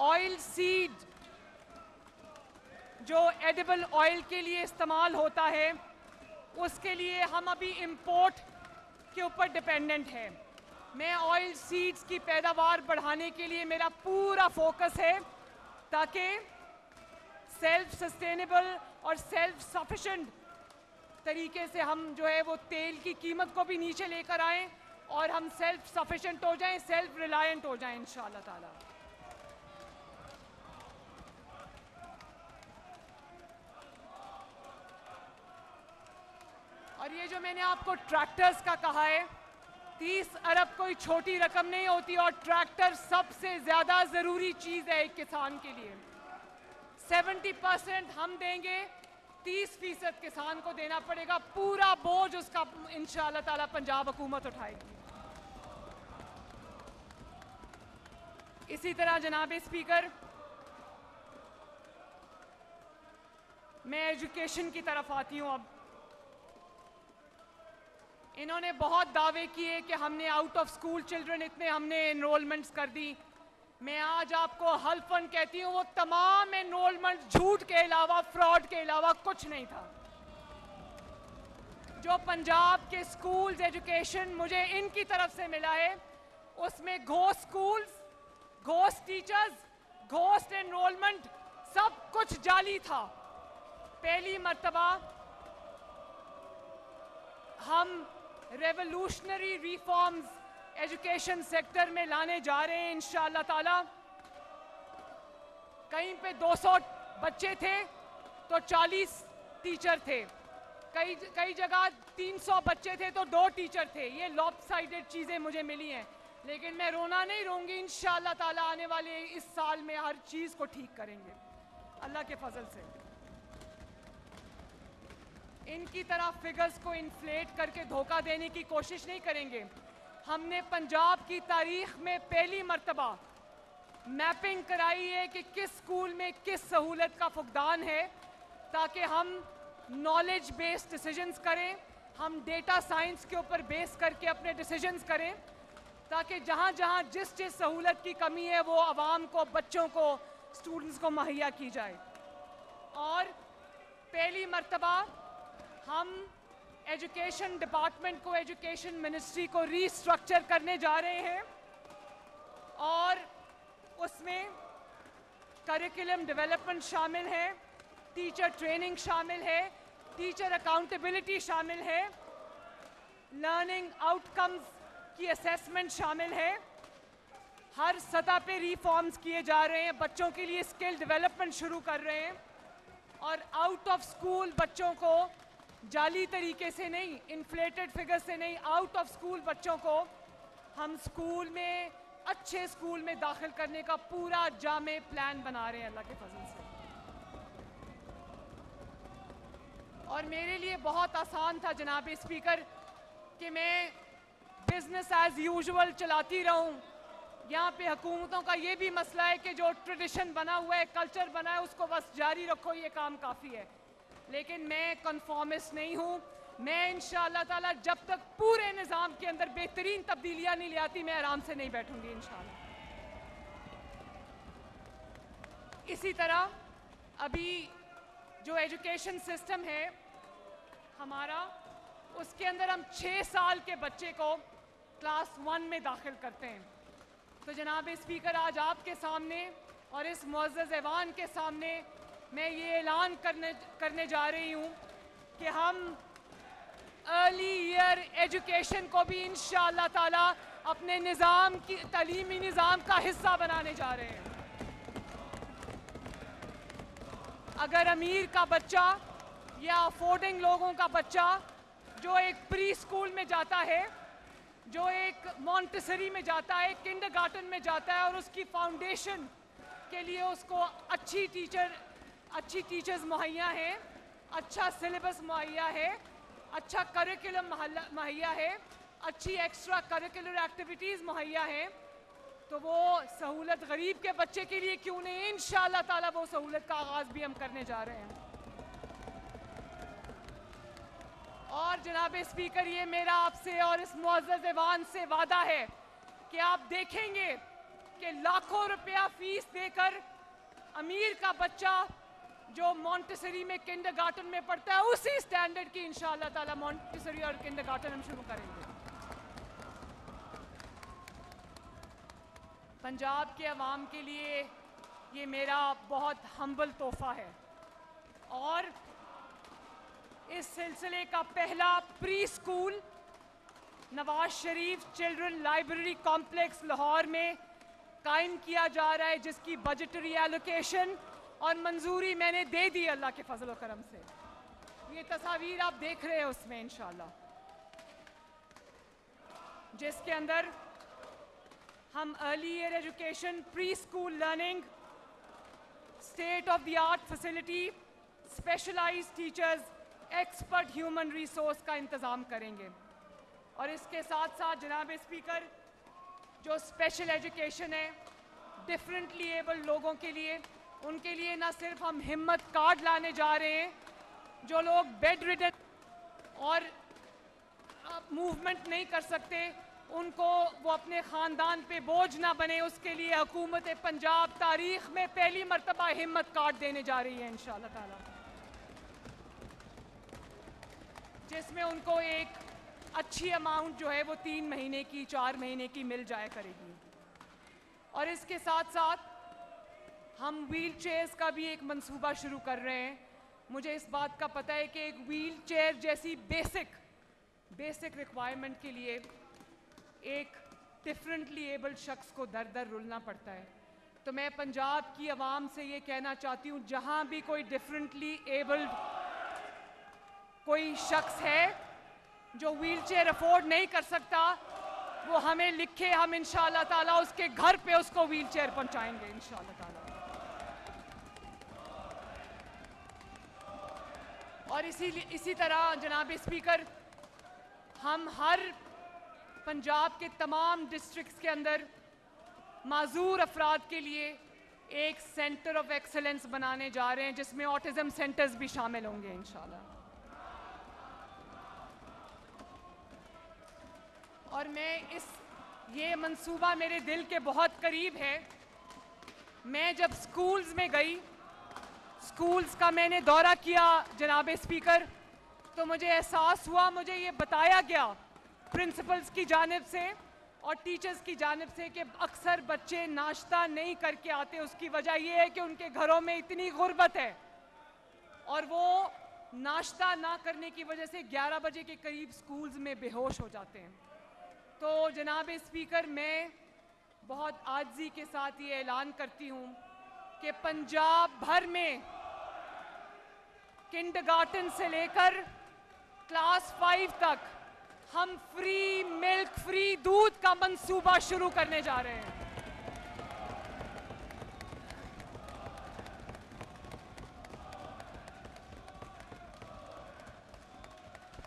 ऑयल सीड जो एडिबल ऑयल के लिए इस्तेमाल होता है, उसके लिए हम अभी इंपोर्ट के ऊपर डिपेंडेंट हैं। मैं ऑयल सीड्स की पैदावार बढ़ाने के लिए मेरा पूरा फोकस है ताकि सेल्फ सस्टेनेबल और सेल्फ सफिशिएंट तरीके से हम जो है वो तेल की कीमत को भी नीचे लेकर आएं और हम सेल्फ सफिशिएंट हो जाएं, सेल्फ रिलायंट हो जाएं इंशाअल्लाह ताला। और ये जो मैंने आपको ट्रैक्टर्स का कहा है, 30 अरब कोई छोटी रकम नहीं होती और ट्रैक्टर सबसे ज्यादा जरूरी चीज है एक किसान के लिए। 70% हम देंगे, 30% किसान को देना पड़ेगा, पूरा बोझ उसका इंशाअल्लाह ताला पंजाब हुकूमत उठाएगी। इसी तरह जनाब स्पीकर, मैं एजुकेशन की तरफ आती हूं। अब इन्होंने बहुत दावे किए कि हमने आउट ऑफ स्कूल चिल्ड्रन इतने हमने एनरोलमेंट्स कर दी। मैं आज आपको हल्फन कहती हूं वो तमाम एनरोलमेंट झूठ के अलावा, फ्रॉड के अलावा कुछ नहीं था। जो पंजाब के स्कूल्स एजुकेशन मुझे इनकी तरफ से मिला है उसमें ghost schools, ghost teachers, ghost enrolment, सब कुछ जाली था। पहली मर्तबा हम रेवोल्यूशनरी रिफॉर्म्स एजुकेशन सेक्टर में लाने जा रहे हैं इंशाअल्लाह ताला। कहीं पे 200 बच्चे थे तो 40 टीचर थे, कई जगह 300 बच्चे थे तो 2 टीचर थे। ये लॉपसाइडेड चीज़ें मुझे मिली हैं, लेकिन मैं रोना नहीं रोऊंगी। इंशाअल्लाह ताला आने वाले इस साल में हर चीज़ को ठीक करेंगे अल्लाह के फजल से। इनकी तरह फिगर्स को इन्फ्लेट करके धोखा देने की कोशिश नहीं करेंगे। हमने पंजाब की तारीख में पहली मर्तबा मैपिंग कराई है कि किस स्कूल में किस सहूलत का फुकदान है, ताकि हम नॉलेज बेस्ड डिसीजंस करें, हम डेटा साइंस के ऊपर बेस करके अपने डिसीजंस करें, ताकि जहाँ जहाँ जिस जिस सहूलत की कमी है वो आवाम को, बच्चों को, स्टूडेंट्स को मुहैया की जाए। और पहली मर्तबा हम एजुकेशन डिपार्टमेंट को, एजुकेशन मिनिस्ट्री को रीस्ट्रक्चर करने जा रहे हैं और उसमें करिकुलम डेवलपमेंट शामिल है, टीचर ट्रेनिंग शामिल है, टीचर अकाउंटेबिलिटी शामिल है, लर्निंग आउटकम्स की असेसमेंट शामिल है। हर सतह पे रिफॉर्म्स किए जा रहे हैं, बच्चों के लिए स्किल डेवलपमेंट शुरू कर रहे हैं और आउट ऑफ स्कूल बच्चों को जाली तरीके से नहीं, इन्फ्लेटेड फिगर से नहीं, आउट ऑफ स्कूल बच्चों को हम स्कूल में, अच्छे स्कूल में दाखिल करने का पूरा जामे प्लान बना रहे हैं अल्लाह के फजल से। और मेरे लिए बहुत आसान था जनाब स्पीकर कि मैं बिजनेस एज यूजुअल चलाती रहूं। यहाँ पे हुकूमतों का ये भी मसला है कि जो ट्रेडिशन बना हुआ है, कल्चर बना है, उसको बस जारी रखो, ये काम काफ़ी है। लेकिन मैं कन्फॉर्मिस्ट नहीं हूँ। मैं इंशाअल्लाह ताला जब तक पूरे निज़ाम के अंदर बेहतरीन तब्दीलियाँ नहीं ले आती, मैं आराम से नहीं बैठूंगी इंशाअल्लाह। इसी तरह अभी जो एजुकेशन सिस्टम है हमारा, उसके अंदर हम 6 साल के बच्चे को क्लास 1 में दाखिल करते हैं। तो जनाब स्पीकर, आज आपके सामने और इस मुअज़्ज़ज़ ऐवान के सामने मैं ये ऐलान करने जा रही हूँ कि हम अर्ली ईयर एजुकेशन को भी इंशाअल्लाह ताला अपने निज़ाम की, तालीमी निज़ाम का हिस्सा बनाने जा रहे हैं। अगर अमीर का बच्चा या अफोर्डिंग लोगों का बच्चा जो एक प्री स्कूल में जाता है, जो एक मॉन्टेसरी में जाता है, किंडरगार्टन में जाता है और उसकी फाउंडेशन के लिए उसको अच्छी टीचर्स मुहैया हैं, अच्छा सिलेबस मुहैया है, अच्छा करिकुलम मुहैया है, अच्छी एक्स्ट्रा करिकुलर एक्टिविटीज़ मुहैया हैं, तो वो सहूलत गरीब के बच्चे के लिए क्यों नहीं? इंशाअल्लाह ताला वो सहूलत का आगाज़ भी हम करने जा रहे हैं। और जनाब स्पीकर, ये मेरा आपसे और इस मुअज़्ज़ज़ ऐवान से वादा है कि आप देखेंगे कि लाखों रुपया फीस देकर अमीर का बच्चा जो मॉन्टेसरी में, किंडरगार्टन में पढ़ता है, उसी स्टैंडर्ड की इंशाअल्लाह ताला मॉन्टेसरी और किंडरगार्टन हम शुरू करेंगे। पंजाब के अवाम के लिए ये मेरा बहुत हम्बल तोहफा है। और इस सिलसिले का पहला pre school Nawaz Sharif children library complex Lahore में कायम किया जा रहा है, जिसकी बजटरी एलोकेशन और मंजूरी मैंने दे दी अल्लाह के फजल व करम से। ये तस्वीर आप देख रहे हैं उसमें इंशाल्लाह, जिसके अंदर हम early year education, pre school learning, state of the art facility, specialised teachers, expert human resource का इंतज़ाम करेंगे। और इसके साथ साथ जनाब स्पीकर, जो स्पेशल एजुकेशन है डिफरेंटली एबल्ड लोगों के लिए, उनके लिए ना सिर्फ हम हिम्मत कार्ड लाने जा रहे हैं, जो लोग बेड रिडन और मूवमेंट नहीं कर सकते, उनको वो अपने ख़ानदान पे बोझ ना बने, उसके लिए हुकूमत पंजाब तारीख़ में पहली मरतबा हिम्मत कार्ड देने जा रही है इंशाअल्लाह ताला, जिसमें उनको एक अच्छी अमाउंट जो है वो 3 महीने की, 4 महीने की मिल जाया करेगी। और इसके साथ साथ हम व्हील चेयर्स का भी एक मंसूबा शुरू कर रहे हैं। मुझे इस बात का पता है कि एक व्हील चेयर जैसी बेसिक रिक्वायरमेंट के लिए एक डिफरेंटली एबल्ड शख्स को दर दर रुलना पड़ता है। तो मैं पंजाब की आवाम से ये कहना चाहती हूँ, जहाँ भी कोई डिफरेंटली एबल्ड कोई शख्स है जो व्हील चेयर अफोर्ड नहीं कर सकता, वो हमें लिखे, हम इंशाअल्लाह ताला उसके घर पे उसको व्हील चेयर पहुँचाएंगे इंशाअल्लाह ताला। और इसी तरह जनाब स्पीकर, हम हर पंजाब के तमाम डिस्ट्रिक्ट्स के अंदर माजूर अफराद के लिए एक सेंटर ऑफ एक्सेलेंस बनाने जा रहे हैं, जिसमें ऑटिज़म सेंटर्स भी शामिल होंगे इंशाल्लाह। और ये मंसूबा मेरे दिल के बहुत करीब है। मैं जब स्कूल्स में गई, स्कूल्स का मैंने दौरा किया जनाब स्पीकर, तो मुझे एहसास हुआ, मुझे ये बताया गया प्रिंसिपल्स की जानिब से और टीचर्स की जानिब से कि अक्सर बच्चे नाश्ता नहीं करके आते। उसकी वजह यह है कि उनके घरों में इतनी गुर्बत है और वो नाश्ता ना करने की वजह से 11 बजे के करीब स्कूल्स में बेहोश हो जाते हैं। तो जनाब स्पीकर, मैं बहुत आजिज़ी के साथ ये ऐलान करती हूँ कि पंजाब भर में किंडरगार्टन से लेकर क्लास 5 तक हम फ्री मिल्क, फ्री दूध का मंसूबा शुरू करने जा रहे हैं।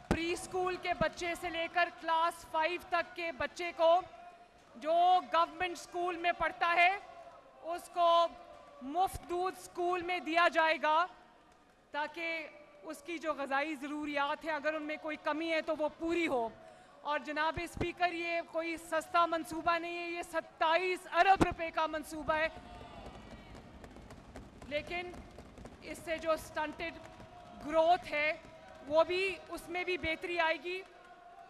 प्री स्कूल के बच्चे से लेकर क्लास 5 तक के बच्चे को जो गवर्नमेंट स्कूल में पढ़ता है, उसको मुफ्त दूध स्कूल में दिया जाएगा, ताकि उसकी जो ग़िज़ाई ज़रूरियात हैं, अगर उनमें कोई कमी है तो वो पूरी हो। और जनाब स्पीकर, ये कोई सस्ता मंसूबा नहीं है, ये 27 अरब रुपए का मंसूबा है। लेकिन इससे जो स्टंटेड ग्रोथ है वो भी, उसमें भी बेहतरी आएगी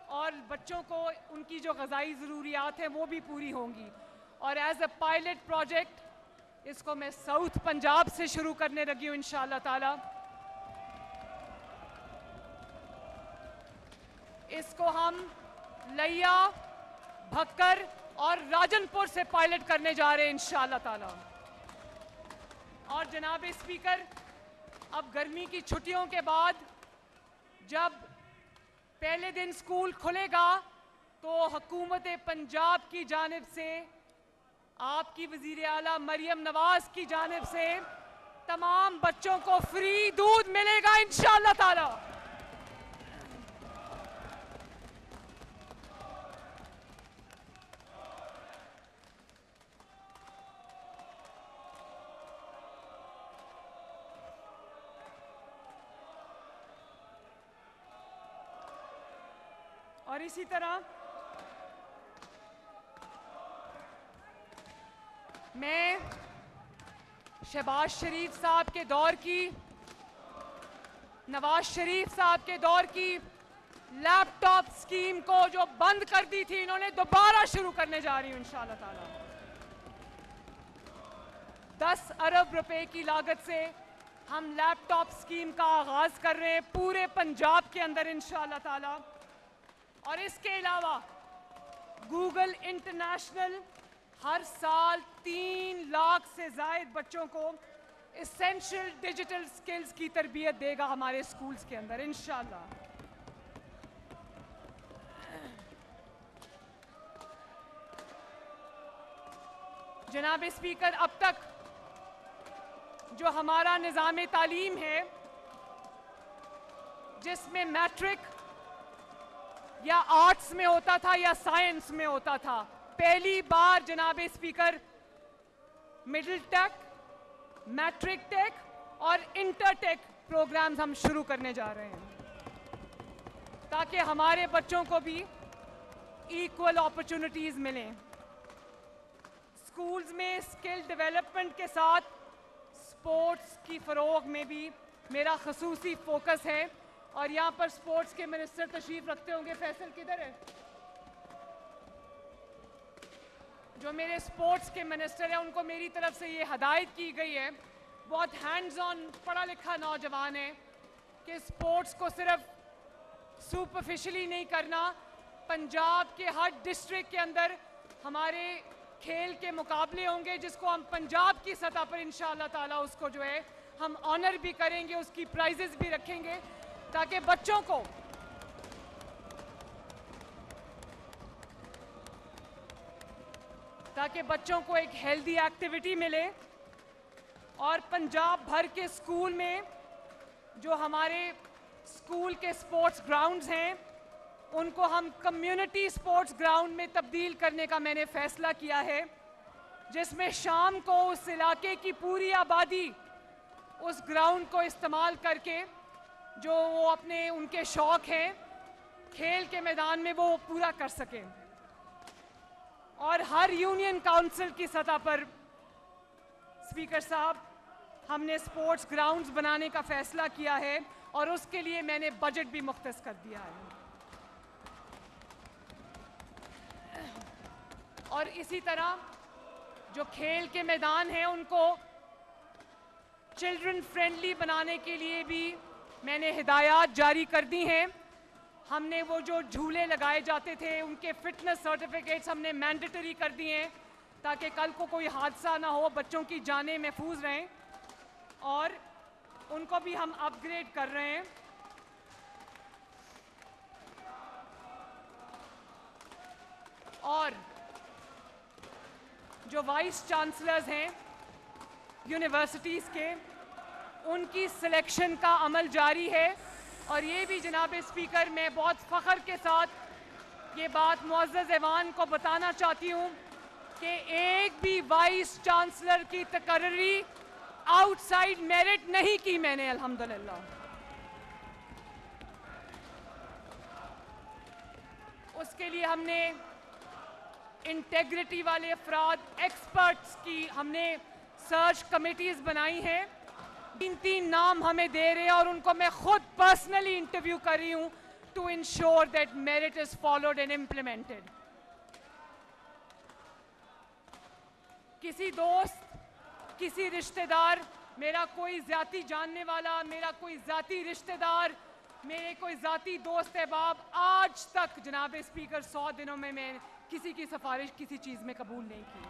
और बच्चों को उनकी जो ग़िज़ाई ज़रूरियात हैं वो भी पूरी होंगी। और एज अ पायलट प्रोजेक्ट इसको मैं साउथ पंजाब से शुरू करने लगी हूँ इंशाअल्लाह ताला। इसको हम लिया, भक्कर और राजनपुर से पायलट करने जा रहे हैं इंशाअल्लाह ताला। और जनाब स्पीकर, अब गर्मी की छुट्टियों के बाद जब पहले दिन स्कूल खुलेगा तो हुकूमत पंजाब की जानिब से, आपकी वज़ीर आला मरियम नवाज की जानिब से तमाम बच्चों को फ्री दूध मिलेगा इंशाअल्लाह ताला। और इसी तरह मैं शहबाज शरीफ साहब के दौर की, नवाज शरीफ साहब के दौर की लैपटॉप स्कीम को जो बंद कर दी थी, इन्होंने दोबारा शुरू करने जा रही हूं इंशाअल्लाह ताला। 10 अरब रुपए की लागत से हम लैपटॉप स्कीम का आगाज़ कर रहे हैं पूरे पंजाब के अंदर इंशाअल्लाह ताला। और इसके अलावा गूगल इंटरनेशनल हर साल 3 लाख से ज़ायद बच्चों को एसेंशियल डिजिटल स्किल्स की तरबियत देगा हमारे स्कूल्स के अंदर इंशाअल्लाह। जनाब स्पीकर, अब तक जो हमारा निज़ाम तालीम है जिसमें मैट्रिक या आर्ट्स में होता था या साइंस में होता था, पहली बार जनाब speaker middle tech, matric tech और इंटर टेक प्रोग्राम्स हम शुरू करने जा रहे हैं ताकि हमारे बच्चों को भी इक्वल अपॉर्चुनिटीज़ मिलें। स्कूल्स में स्किल डेवलपमेंट के साथ स्पोर्ट्स की फ़रोग में भी मेरा ख़ुसूसी फोकस है। और यहाँ पर स्पोर्ट्स के मिनिस्टर तशरीफ़ रखते होंगे, फैसल किधर है? जो मेरे स्पोर्ट्स के मिनिस्टर हैं उनको मेरी तरफ से ये हदायत की गई है, बहुत हैंड्स ऑन पढ़ा लिखा नौजवान है, कि स्पोर्ट्स को सिर्फ सुपरफिशली नहीं करना। पंजाब के हर डिस्ट्रिक्ट के अंदर हमारे खेल के मुकाबले होंगे जिसको हम पंजाब की सतह पर इंशाअल्लाह ताला उसको जो है हम ऑनर भी करेंगे, उसकी प्राइजेस भी रखेंगे ताकि बच्चों को एक हेल्दी एक्टिविटी मिले। और पंजाब भर के स्कूल में जो हमारे स्कूल के स्पोर्ट्स ग्राउंड्स हैं उनको हम कम्युनिटी स्पोर्ट्स ग्राउंड में तब्दील करने का मैंने फ़ैसला किया है, जिसमें शाम को उस इलाके की पूरी आबादी उस ग्राउंड को इस्तेमाल करके जो वो अपने उनके शौक़ हैं खेल के मैदान में वो पूरा कर सकें। और हर यूनियन काउंसिल की सतह पर स्पीकर साहब हमने स्पोर्ट्स ग्राउंड्स बनाने का फ़ैसला किया है और उसके लिए मैंने बजट भी मुख्तस कर दिया है। और इसी तरह जो खेल के मैदान हैं उनको चिल्ड्रन फ्रेंडली बनाने के लिए भी मैंने हिदायत जारी कर दी हैं। हमने वो जो झूले लगाए जाते थे उनके फिटनेस सर्टिफिकेट्स हमने मैंडेटरी कर दिए हैं ताकि कल को कोई हादसा ना हो, बच्चों की जानें महफूज रहें। और उनको भी हम अपग्रेड कर रहे हैं। और जो वाइस चांसलर्स हैं यूनिवर्सिटीज़ के, उनकी सिलेक्शन का अमल जारी है। और ये भी जनाब स्पीकर मैं बहुत फ़ख्र के साथ ये बात मुअज़्ज़ज़ ऐवान को बताना चाहती हूँ कि एक भी वाइस चांसलर की तकर्री आउटसाइड मेरिट नहीं की मैंने, अल्हम्दुलिल्लाह। उसके लिए हमने इंटेग्रिटी वाले अफराद, एक्सपर्ट्स की हमने सर्च कमेटीज़ बनाई हैं। 3 नाम हमें दे रहे हैं और उनको मैं खुद पर्सनली इंटरव्यू कर रही हूँ to ensure that merit is followed and implemented. किसी दोस्त, किसी रिश्तेदार, मेरा कोई ज़ाती जानने वाला, मेरा कोई ज़ाती रिश्तेदार, मेरे कोई ज़ाती दोस्त अहबाब आज तक जनाब स्पीकर 100 दिनों में मैं किसी की सिफारिश किसी चीज़ में कबूल नहीं की।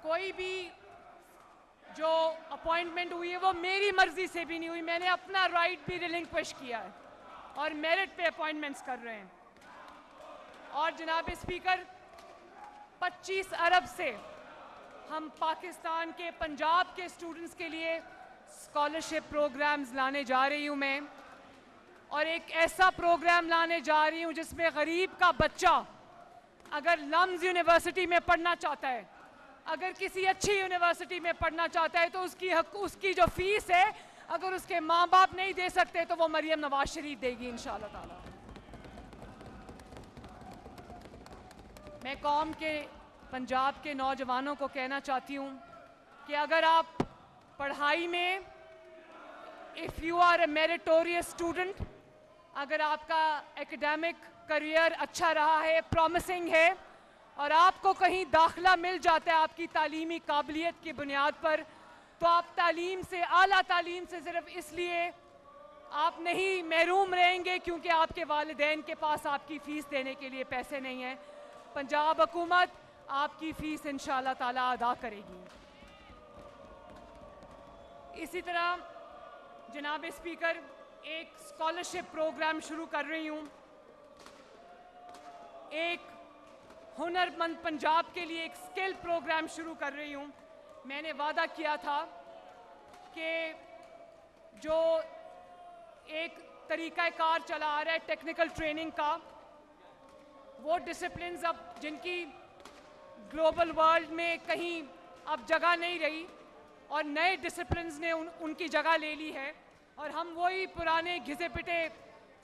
कोई भी जो अपॉइंटमेंट हुई है वो मेरी मर्जी से भी नहीं हुई, मैंने अपना राइट भी रिलिंक्विश किया है और मेरिट पे अपॉइंटमेंट्स कर रहे हैं। और जनाब स्पीकर 25 अरब से हम पाकिस्तान के पंजाब के स्टूडेंट्स के लिए स्कॉलरशिप प्रोग्राम्स लाने जा रही हूँ मैं। और एक ऐसा प्रोग्राम लाने जा रही हूँ जिसमें गरीब का बच्चा अगर लम्स यूनिवर्सिटी में पढ़ना चाहता है, अगर किसी अच्छी यूनिवर्सिटी में पढ़ना चाहता है तो उसकी जो फीस है अगर उसके माँ बाप नहीं दे सकते तो वो मरियम नवाज शरीफ देगी इंशाअल्लाह ताला। मैं कौम के, पंजाब के नौजवानों को कहना चाहती हूँ कि अगर आप पढ़ाई में if you are a meritorious student, अगर आपका एकेडमिक करियर अच्छा रहा है, प्रॉमिसिंग है, और आपको कहीं दाखिला मिल जाता है आपकी तालीमी काबिलियत की बुनियाद पर, तो आप तालीम से, आला तालीम से सिर्फ इसलिए आप नहीं महरूम रहेंगे क्योंकि आपके वालिदैन के पास आपकी फ़ीस देने के लिए पैसे नहीं हैं। पंजाब हुकूमत आपकी फ़ीस इंशाअल्लाह ताला अदा करेगी। इसी तरह जनाब स्पीकर, एक स्कॉलरशिप प्रोग्राम शुरू कर रही हूँ। एक हुनरमंद पंजाब के लिए एक स्किल प्रोग्राम शुरू कर रही हूँ। मैंने वादा किया था कि जो एक तरीक़ाकार चला आ रहा है टेक्निकल ट्रेनिंग का, वो डिसिप्लिन्स अब जिनकी ग्लोबल वर्ल्ड में कहीं अब जगह नहीं रही और नए डिसिप्लिन्स ने उनकी जगह ले ली है, और हम वही पुराने घिसे पिटे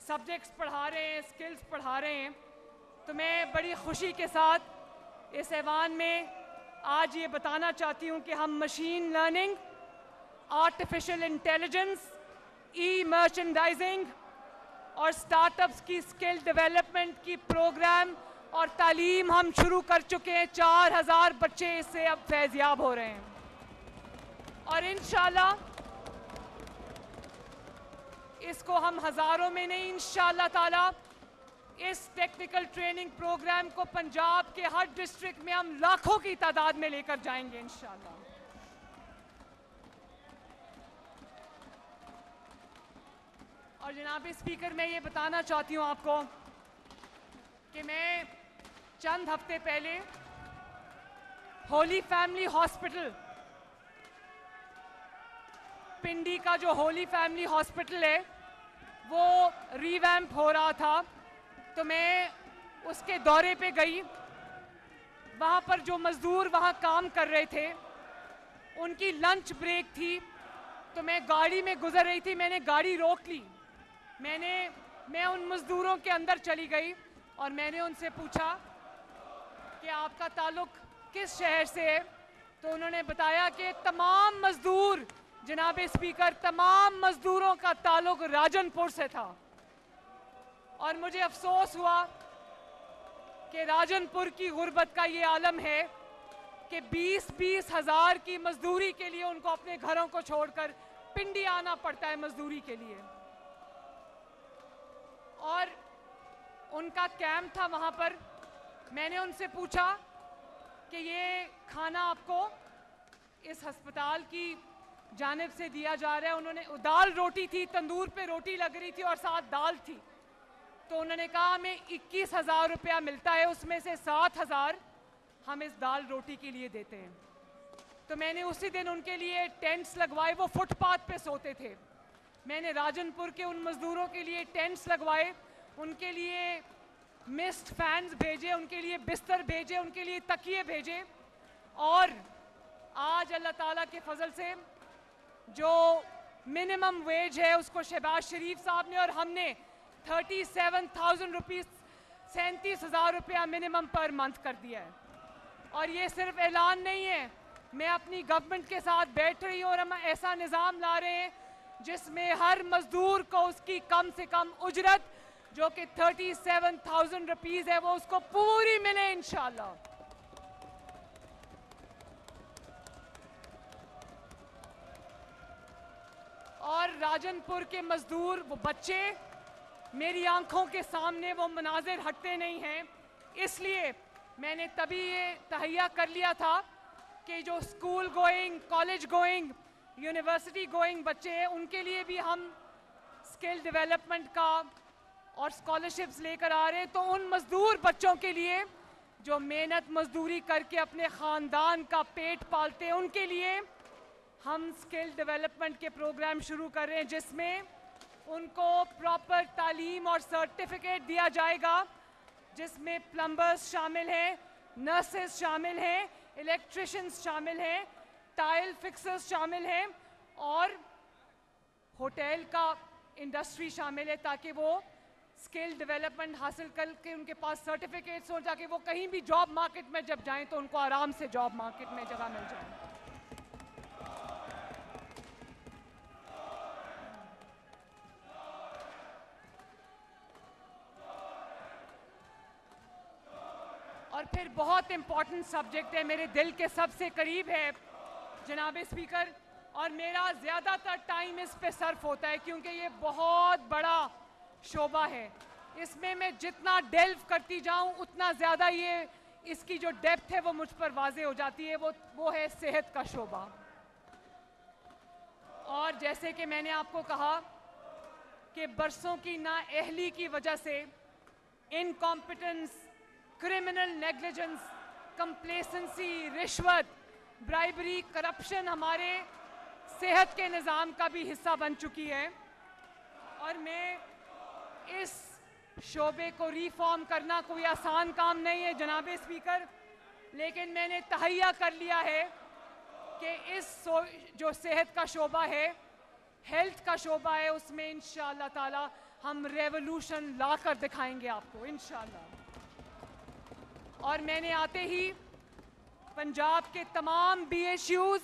सब्जेक्ट्स पढ़ा रहे हैं, स्किल्स पढ़ा रहे हैं। तो मैं बड़ी खुशी के साथ इस ऐवान में आज ये बताना चाहती हूँ कि हम मशीन लर्निंग, आर्टिफिशियल इंटेलिजेंस, ई मर्चेंडाइजिंग और स्टार्टअप्स की स्किल डेवलपमेंट की प्रोग्राम और तालीम हम शुरू कर चुके हैं। 4000 बच्चे इससे अब फैज़याब हो रहे हैं, और इंशाल्लाह इसको हम हज़ारों में नहीं, इंशाल्लाह ताला इस टेक्निकल ट्रेनिंग प्रोग्राम को पंजाब के हर डिस्ट्रिक्ट में हम लाखों की तादाद में लेकर जाएंगे इंशाल्लाह। और जनाब स्पीकर, मैं ये बताना चाहती हूँ आपको कि मैं चंद हफ्ते पहले होली फैमिली हॉस्पिटल, पिंडी का जो होली फैमिली हॉस्पिटल है वो रीवैम्प हो रहा था, तो मैं उसके दौरे पे गई। वहाँ पर जो मज़दूर वहाँ काम कर रहे थे उनकी लंच ब्रेक थी, तो मैं गाड़ी में गुजर रही थी, मैंने गाड़ी रोक ली। मैं उन मज़दूरों के अंदर चली गई और मैंने उनसे पूछा कि आपका ताल्लुक़ किस शहर से है, तो उन्होंने बताया कि तमाम मज़दूर, जनाब स्पीकर, तमाम मज़दूरों का ताल्लुक़ राजनपुर से था। और मुझे अफसोस हुआ कि राजनपुर की गुर्बत का ये आलम है कि 20-20 हज़ार की मजदूरी के लिए उनको अपने घरों को छोड़कर पिंडी आना पड़ता है मजदूरी के लिए। और उनका कैंप था वहाँ पर। मैंने उनसे पूछा कि ये खाना आपको इस अस्पताल की जानिब से दिया जा रहा है। उन्होंने, दाल रोटी थी, तंदूर पे रोटी लग रही थी और साथ दाल थी। तो उन्होंने कहा हमें 21,000 रुपया मिलता है, उसमें से 7,000 हम इस दाल रोटी के लिए देते हैं। तो मैंने उसी दिन उनके लिए टेंट्स लगवाए, वो फुटपाथ पे सोते थे। मैंने राजनपुर के उन मज़दूरों के लिए टेंट्स लगवाए, उनके लिए मिस्ट फैंस भेजे, उनके लिए बिस्तर भेजे, उनके लिए तकिए भेजे। और आज अल्लाह ताला के फजल से जो मिनिमम वेज है उसको शहबाज शरीफ साहब ने और हमने 37,000 रुपीज़, 37,000 रुपया मिनिमम पर मंथ कर दिया है। और ये सिर्फ ऐलान नहीं है, मैं अपनी गवर्नमेंट के साथ बैठ रही हूँ और हम ऐसा निज़ाम ला रहे हैं जिसमें हर मजदूर को उसकी कम से कम उजरत जो कि 37,000 रुपीज़ है वो उसको पूरी मिले इंशाल्लाह। और राजनपुर के मजदूर, वो बच्चे, मेरी आंखों के सामने वो मनाजिर हटते नहीं हैं। इसलिए मैंने तभी ये तहैया कर लिया था कि जो school going, college going, university going बच्चे हैं उनके लिए भी हम स्किल डेवलपमेंट का और स्कॉलरशिप्स लेकर आ रहे हैं। तो उन मज़दूर बच्चों के लिए जो मेहनत मजदूरी करके अपने ख़ानदान का पेट पालते हैं, उनके लिए हम स्किल डेवलपमेंट के प्रोग्राम शुरू कर रहे हैं जिसमें उनको प्रॉपर तालीम और सर्टिफिकेट दिया जाएगा, जिसमें प्लम्बर्स शामिल हैं, नर्सेस शामिल हैं, इलेक्ट्रिशियंस शामिल हैं, टाइल फिक्सर्स शामिल हैं और होटल का इंडस्ट्री शामिल है, ताकि वो स्किल डेवलपमेंट हासिल करके उनके पास सर्टिफिकेट्स हो, ताकि वो कहीं भी जॉब मार्केट में जब जाएं तो उनको आराम से जॉब मार्केट में जगह मिल जाए। और और फिर बहुत इम्पॉर्टेंट सब्जेक्ट है, मेरे दिल के सबसे करीब है जनाब स्पीकर, और मेरा ज़्यादातर टाइम इस पे सर्फ होता है क्योंकि ये बहुत बड़ा शोबा है। इसमें मैं जितना डेल्व करती जाऊं उतना ज़्यादा ये इसकी जो डेप्थ है वो मुझ पर वाज़े हो जाती है। वो है सेहत का शोबा। और जैसे कि मैंने आपको कहा कि बरसों की नाअहली की वजह से इनकॉम्पिटेंस, क्रिमिनल नेग्लिजेंस, कंप्लेसेंसी, रिश्वत, ब्राइबरी, करप्शन हमारे सेहत के निज़ाम का भी हिस्सा बन चुकी है। और मैं इस शोबे को रिफॉर्म करना कोई आसान काम नहीं है जनाब स्पीकर, लेकिन मैंने तहैया कर लिया है कि जो सेहत का शोबा है, हेल्थ का शोबा है, उसमें इंशाअल्लाह ताला हम रेवोल्यूशन ला कर दिखाएंगे आपको इंशाअल्लाह। और मैंने आते ही पंजाब के तमाम BHUs,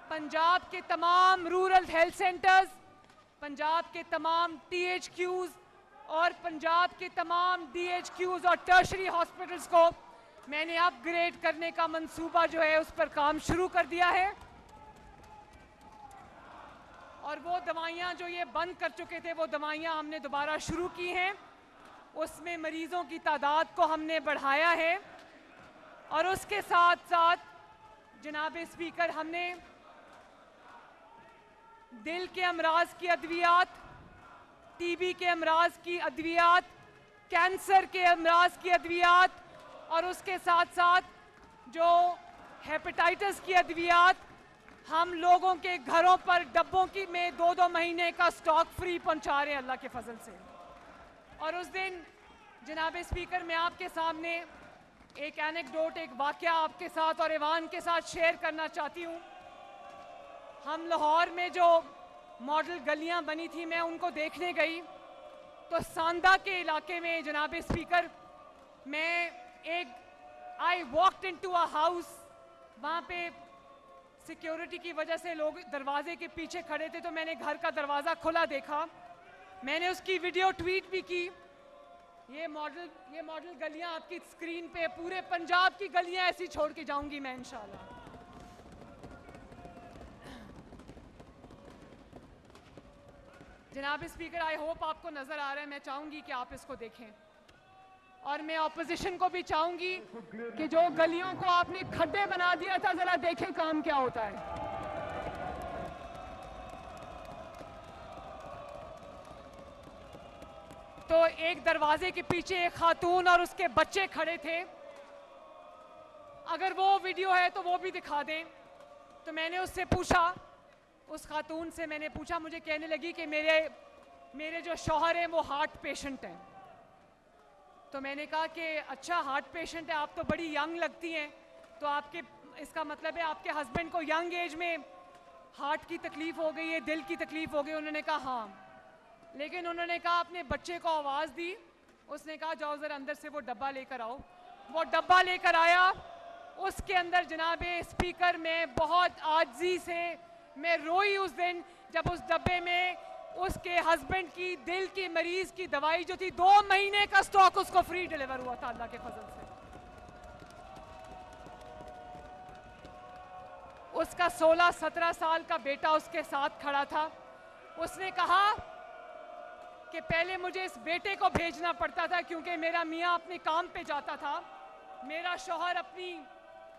पंजाब के तमाम रूरल हेल्थ सेंटर्स, पंजाब के तमाम THQs और पंजाब के तमाम DHQs और टर्शरी हॉस्पिटल्स को मैंने अपग्रेड करने का मंसूबा जो है उस पर काम शुरू कर दिया है। और वो दवाइयाँ जो ये बंद कर चुके थे, वो दवाइयाँ हमने दोबारा शुरू की हैं। उसमें मरीज़ों की तादाद को हमने बढ़ाया है। और उसके साथ साथ जनाब स्पीकर, हमने दिल के अमराज की अद्वियात, TB के अमराज की अद्वियात, कैंसर के अमराज की अद्वियात और उसके साथ साथ जो हेपेटाइटिस की अद्वियात हम लोगों के घरों पर डब्बों की में 2-2 महीने का स्टॉक फ्री पहुंचा रहे हैं अल्लाह के फजल से। और उस दिन जनाब स्पीकर, मैं आपके सामने एक एनेक्डोट, एक वाकया आपके साथ और ईवान के साथ शेयर करना चाहती हूँ। हम लाहौर में जो मॉडल गलियाँ बनी थी, मैं उनको देखने गई तो सांदा के इलाके में जनाब speaker, I walked into a house. वहाँ पे सिक्योरिटी की वजह से लोग दरवाजे के पीछे खड़े थे, तो मैंने घर का दरवाज़ा खुला देखा। मैंने उसकी वीडियो ट्वीट भी की। ये मॉडल गलियाँ आपकी स्क्रीन पे, पूरे पंजाब की गलियाँ ऐसी छोड़ के जाऊंगी मैं इंशाल्लाह। जनाब स्पीकर, आई होप आपको नजर आ रहा है। मैं चाहूंगी कि आप इसको देखें और मैं ऑपोजिशन को भी चाहूंगी कि जो गलियों को आपने खड्डे बना दिया था, जरा देखें काम क्या होता है। तो एक दरवाजे के पीछे एक खातून और उसके बच्चे खड़े थे। अगर वो वीडियो है तो वो भी दिखा दें। तो मैंने उससे पूछा, उस खातून से मैंने पूछा, मुझे कहने लगी कि मेरे जो शौहर हैं वो हार्ट पेशेंट हैं। तो मैंने कहा कि अच्छा, हार्ट पेशेंट है, आप तो बड़ी यंग लगती हैं, तो आपके इसका मतलब है आपके हस्बैंड को यंग एज में हार्ट की तकलीफ़ हो गई है, दिल की तकलीफ़ हो गई। उन्होंने कहा हाँ। लेकिन उन्होंने कहा अपने बच्चे को आवाज़ दी, उसने कहा जाओ ज़रा अंदर से वो डब्बा लेकर आओ। वो डब्बा लेकर आया, उसके अंदर जनाब स्पीकर में बहुत आजिज़ी से मैं रोई उस दिन, जब उस डब्बे में उसके हस्बैंड की दिल की मरीज की दवाई जो थी, 2 महीने का स्टॉक उसको फ्री डिलीवर हुआ था अल्लाह के फजल से। उसका 16-17 साल का बेटा उसके साथ खड़ा था। उसने कहा कि पहले मुझे इस बेटे को भेजना पड़ता था क्योंकि मेरा मियाँ अपने काम पे जाता था, मेरा शौहर अपनी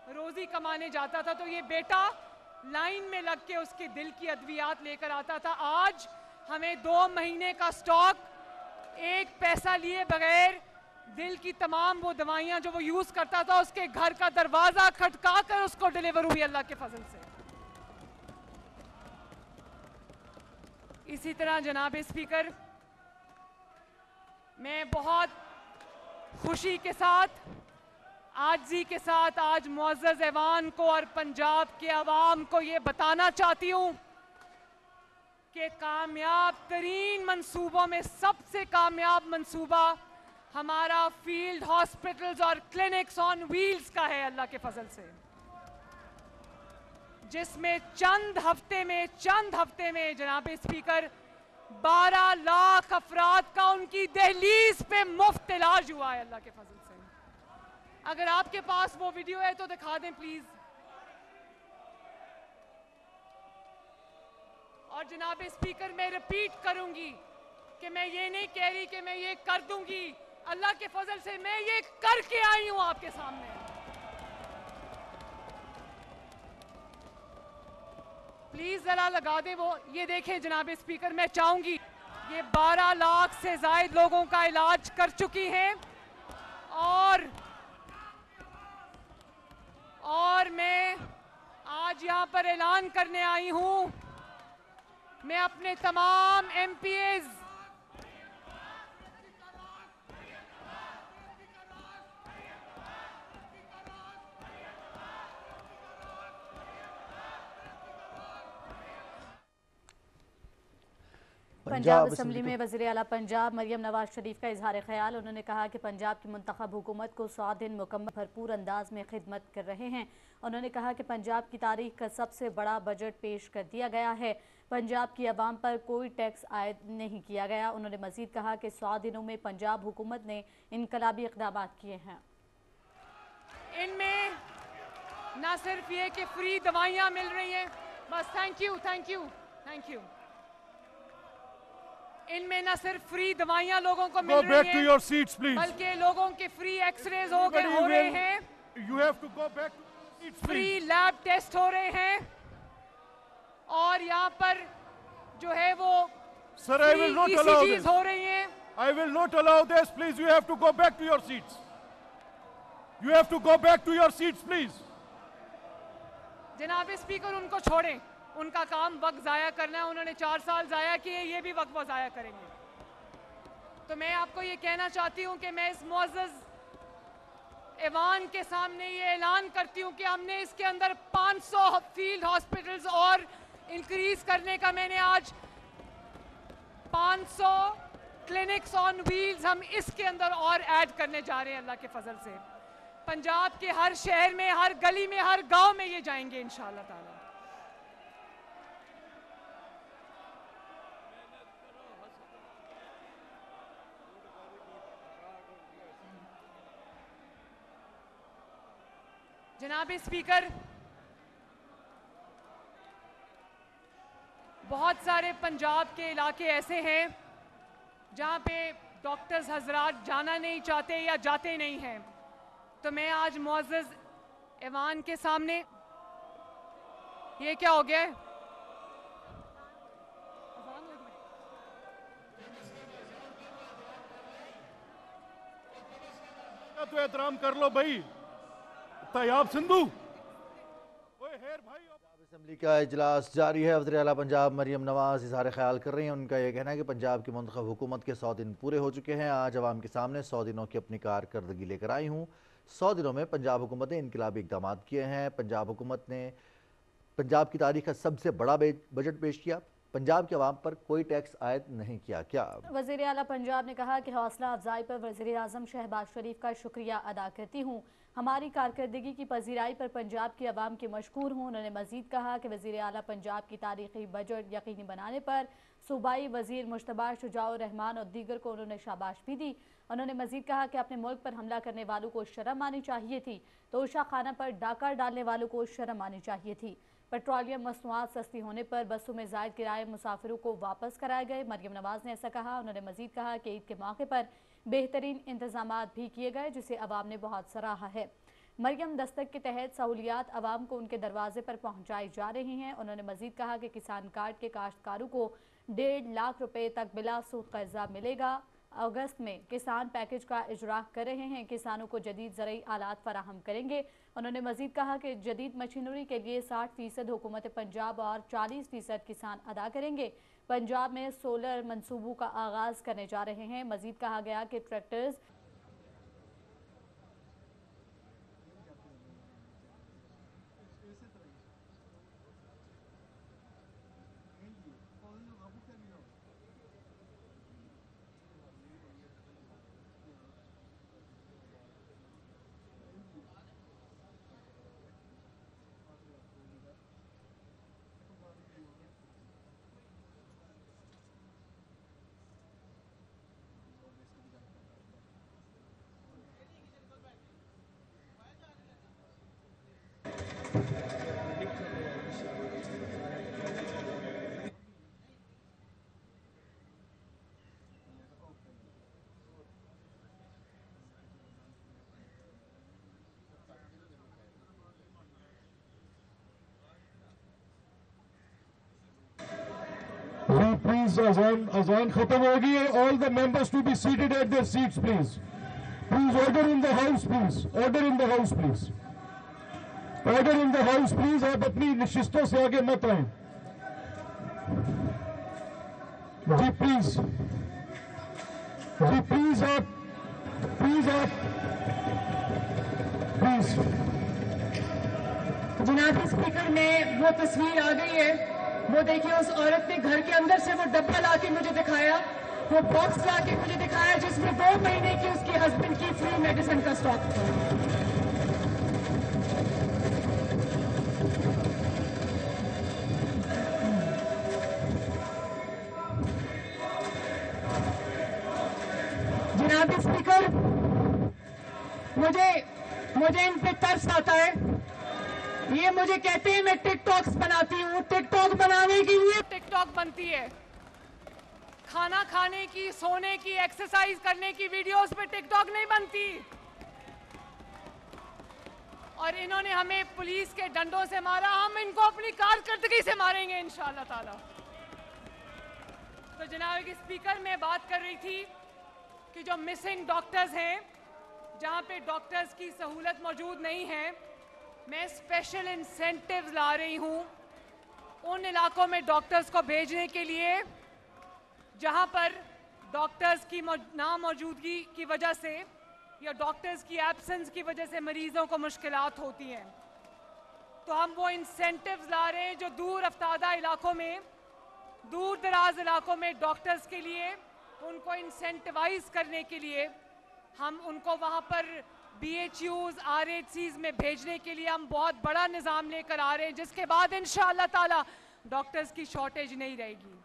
रोजी कमाने जाता था, तो ये बेटा लाइन में लग के उसके दिल की अद्वियात लेकर आता था। आज हमें 2 महीने का स्टॉक, एक पैसा लिए बगैर दिल की तमाम वो दवाइयाँ जो वो यूज़ करता था, उसके घर का दरवाज़ा खटका कर उसको डिलीवर हुई अल्लाह के फजल से। इसी तरह जनाब स्पीकर, मैं बहुत खुशी के साथ, आजी के साथ आज मुअज़्ज़ज़ ऐवान को और पंजाब के अवाम को ये बताना चाहती हूँ कि कामयाब तरीन मंसूबों में सबसे कामयाब मंसूबा हमारा फील्ड हॉस्पिटल्स और क्लिनिक्स ऑन व्हील्स का है अल्लाह के फजल से, जिसमें चंद हफ्ते में जनाब स्पीकर 12 लाख अफराद का उनकी दहलीज पे मुफ्त इलाज हुआ है अल्लाह के फजल से। अगर आपके पास वो वीडियो है तो दिखा दें प्लीज। और जनाब स्पीकर, मैं रिपीट करूंगी कि मैं ये नहीं कह रही कि मैं ये कर दूंगी, अल्लाह के फजल से मैं ये करके आई हूं आपके सामने। प्लीज जरा लगा दे वो, ये देखें जनाब स्पीकर, मैं चाहूंगी, ये 12 लाख से ज्यादा लोगों का इलाज कर चुकी हैं और मैं आज यहां पर ऐलान करने आई हूं, मैं अपने तमाम एमपीएज, पंजाब असम्बली में वज़ीर आला पंजाब मरियम नवाज शरीफ का इजहार ख्याल। उन्होंने कहा कि पंजाब की मुंतखब हुकूमत को 100 दिन मुकम्मल भरपूर अंदाज में खिदमत कर रहे हैं। उन्होंने कहा कि पंजाब की तारीख का सबसे बड़ा बजट पेश कर दिया गया है, पंजाब की आवाम पर कोई टैक्स आयद नहीं किया गया। उन्होंने मजीद कहा कि 100 दिनों में पंजाब हुकूमत ने इनकलाबी इक़दाम किए हैं। इनमें न सिर्फ ये कि फ्री दवाइयां मिल रही हैं, बस thank you thank you thank you, इनमें न सिर्फ फ्री दवाइयां लोगों को मिल रही हैं, बल्कि लोगों के फ्री एक्सरेज हो रहे हैं, फ्री लैब टेस्ट हो रहे हैं, और यहाँ पर जो है वो ECGs हो रही हैं। I will not allow this, please. You have to go back to your seats. You have to go back to your seats, please. जनाब स्पीकर, उनको छोड़ें, उनका काम वक्त जाया करना है, उन्होंने 4 साल जाया किए, ये भी वक्त वो जाया करेंगे। तो मैं आपको ये कहना चाहती हूँ कि मैं इस मुअज़्ज़ज़ ऐवान के सामने ये ऐलान करती हूँ कि हमने इसके अंदर 500 फील्ड हॉस्पिटल्स और इंक्रीज करने का, मैंने आज 500 क्लिनिक्स ऑन व्हील्स हम इसके अंदर और ऐड करने जा रहे हैं अल्लाह के फजल से। पंजाब के हर शहर में, हर गली में, हर गांव में ये जाएंगे इंशाअल्लाह ताला। जनाब स्पीकर, बहुत सारे पंजाब के इलाके ऐसे हैं जहां पे डॉक्टर्स हजरात जाना नहीं चाहते या जाते नहीं हैं, तो मैं आज मुअज़्ज़ज़ ऐवान के सामने, ये क्या हो गया है? तो एहतराम कर लो भाई, तैयाब सिंधु। असम्बली का इजलास जारी है। वज़ीर आला पंजाब मरियम नवाज इजहार ख्याल कर रही हैं। उनका यह कहना है कि पंजाब की मुंतखब हुकूमत के 100 दिन पूरे हो चुके हैं। आज अवाम के सामने 100 दिनों की अपनी कारकर्दगी लेकर आई हूँ। 100 दिनों में पंजाब हुकूमत ने इनकलाबी इक़दाम किए हैं। पंजाब हुकूमत ने पंजाब की तारीख का सबसे बड़ा बजट पेश किया। पंजाब के अवाम पर कोई टैक्स आयद नहीं किया। क्या वज़ीर आला पंजाब ने कहा कि हौसला अफजाई पर वज़ीर आज़म शहबाज शरीफ का शुक्रिया अदा करती हूँ। हमारी कारकर्दगी की पजीराई पर पंजाब की आवाम के मशकूर हूँ। उन्होंने मजीद कहा कि वज़ीर आला पंजाब की तारीखी बजट यकीनी बनाने पर सूबाई वज़ीर मुश्तबा शुजाउर रहमान और दीगर को उन्होंने शाबाश भी दी। उन्होंने मजीद कहा कि अपने मुल्क पर हमला करने वालों को शर्म आनी चाहिए थी, तो उषा खाना पर डाका डालने वालों को शर्म आनी चाहिए थी। पेट्रोलियम मसनूआत सस्ती होने पर बसों में ज़ायद किराए मुसाफिरों को वापस कराए गए। मरियम नवाज ने ऐसा कहा। उन्होंने मजीद कहा कि ईद के मौके पर बेहतरीन इंतजामात भी किए गए, जिसे अवाम ने बहुत सराहा है। मरियम दस्तक के तहत सहूलियात अवाम को उनके दरवाजे पर पहुँचाई जा रही हैं। उन्होंने मजीद कहा कि किसान कार्ड के काश्तकारों को 1.5 लाख रुपये तक बिला सूद कर्जा मिलेगा। अगस्त में किसान पैकेज का इजरा कर रहे हैं, किसानों को जदीद ज़रूरी आलात फराहम करेंगे। उन्होंने मजीद कहा कि जदीद मशीनरी के लिए 60% हुकूमत पंजाब और 40% किसान अदा करेंगे। पंजाब में सोलर मनसूबों का आगाज़ करने जा रहे हैं। मजीद कहा गया कि ट्रैक्टर्स प्लीज अजान खत्म होगी है. All the members to be seated at their seats please. Please order in the house please. Order in the house please. Order in the house please. आप अपनी नशिस्तों से आगे मत आए जी प्लीज. जी प्लीज आप प्लीज. जनाब स्पीकर में वो तस्वीर आ गई है. वो देखिए, उस औरत ने घर के अंदर से वो डब्बा ला के मुझे दिखाया, वो बॉक्स ला के मुझे दिखाया जिसमें 2 महीने की उसके हस्बैंड की फ्री मेडिसिन का स्टॉक था. जनाब स्पीकर, मुझे इन पे तरस आता है. ये मुझे कहते हैं मैं टिकटॉक्स बनाती हूँ. टिकटॉक बनाने के लिए टिकटॉक बनती है. खाना खाने की, सोने की, एक्सरसाइज करने की वीडियोस पे टिकटॉक नहीं बनती. और इन्होंने हमें पुलिस के डंडों से मारा, हम इनको अपनी कारकर्दगी से मारेंगे इंशाअल्लाह ताला. तो जनाब के स्पीकर, मैं बात कर रही थी कि जो मिसिंग डॉक्टर्स हैं, जहाँ पे डॉक्टर्स की सहूलत मौजूद नहीं है, मैं स्पेशल इंसेंटिव्स ला रही हूँ उन इलाकों में डॉक्टर्स को भेजने के लिए जहाँ पर डॉक्टर्स की नामौजूदगी की वजह से या डॉक्टर्स की एब्सेंस की वजह से मरीजों को मुश्किलात होती हैं. तो हम वो इंसेंटिव्स ला रहे हैं जो दूर अफ्तादा इलाकों में, दूर दराज इलाकों में डॉक्टर्स के लिए उनको इंसेंटिवाइज करने के लिए हम उनको वहाँ पर BHUs, RHCs में भेजने के लिए हम बहुत बड़ा निज़ाम लेकर आ रहे हैं, जिसके बाद इंशाअल्लाह ताला डॉक्टर्स की शॉर्टेज नहीं रहेगी.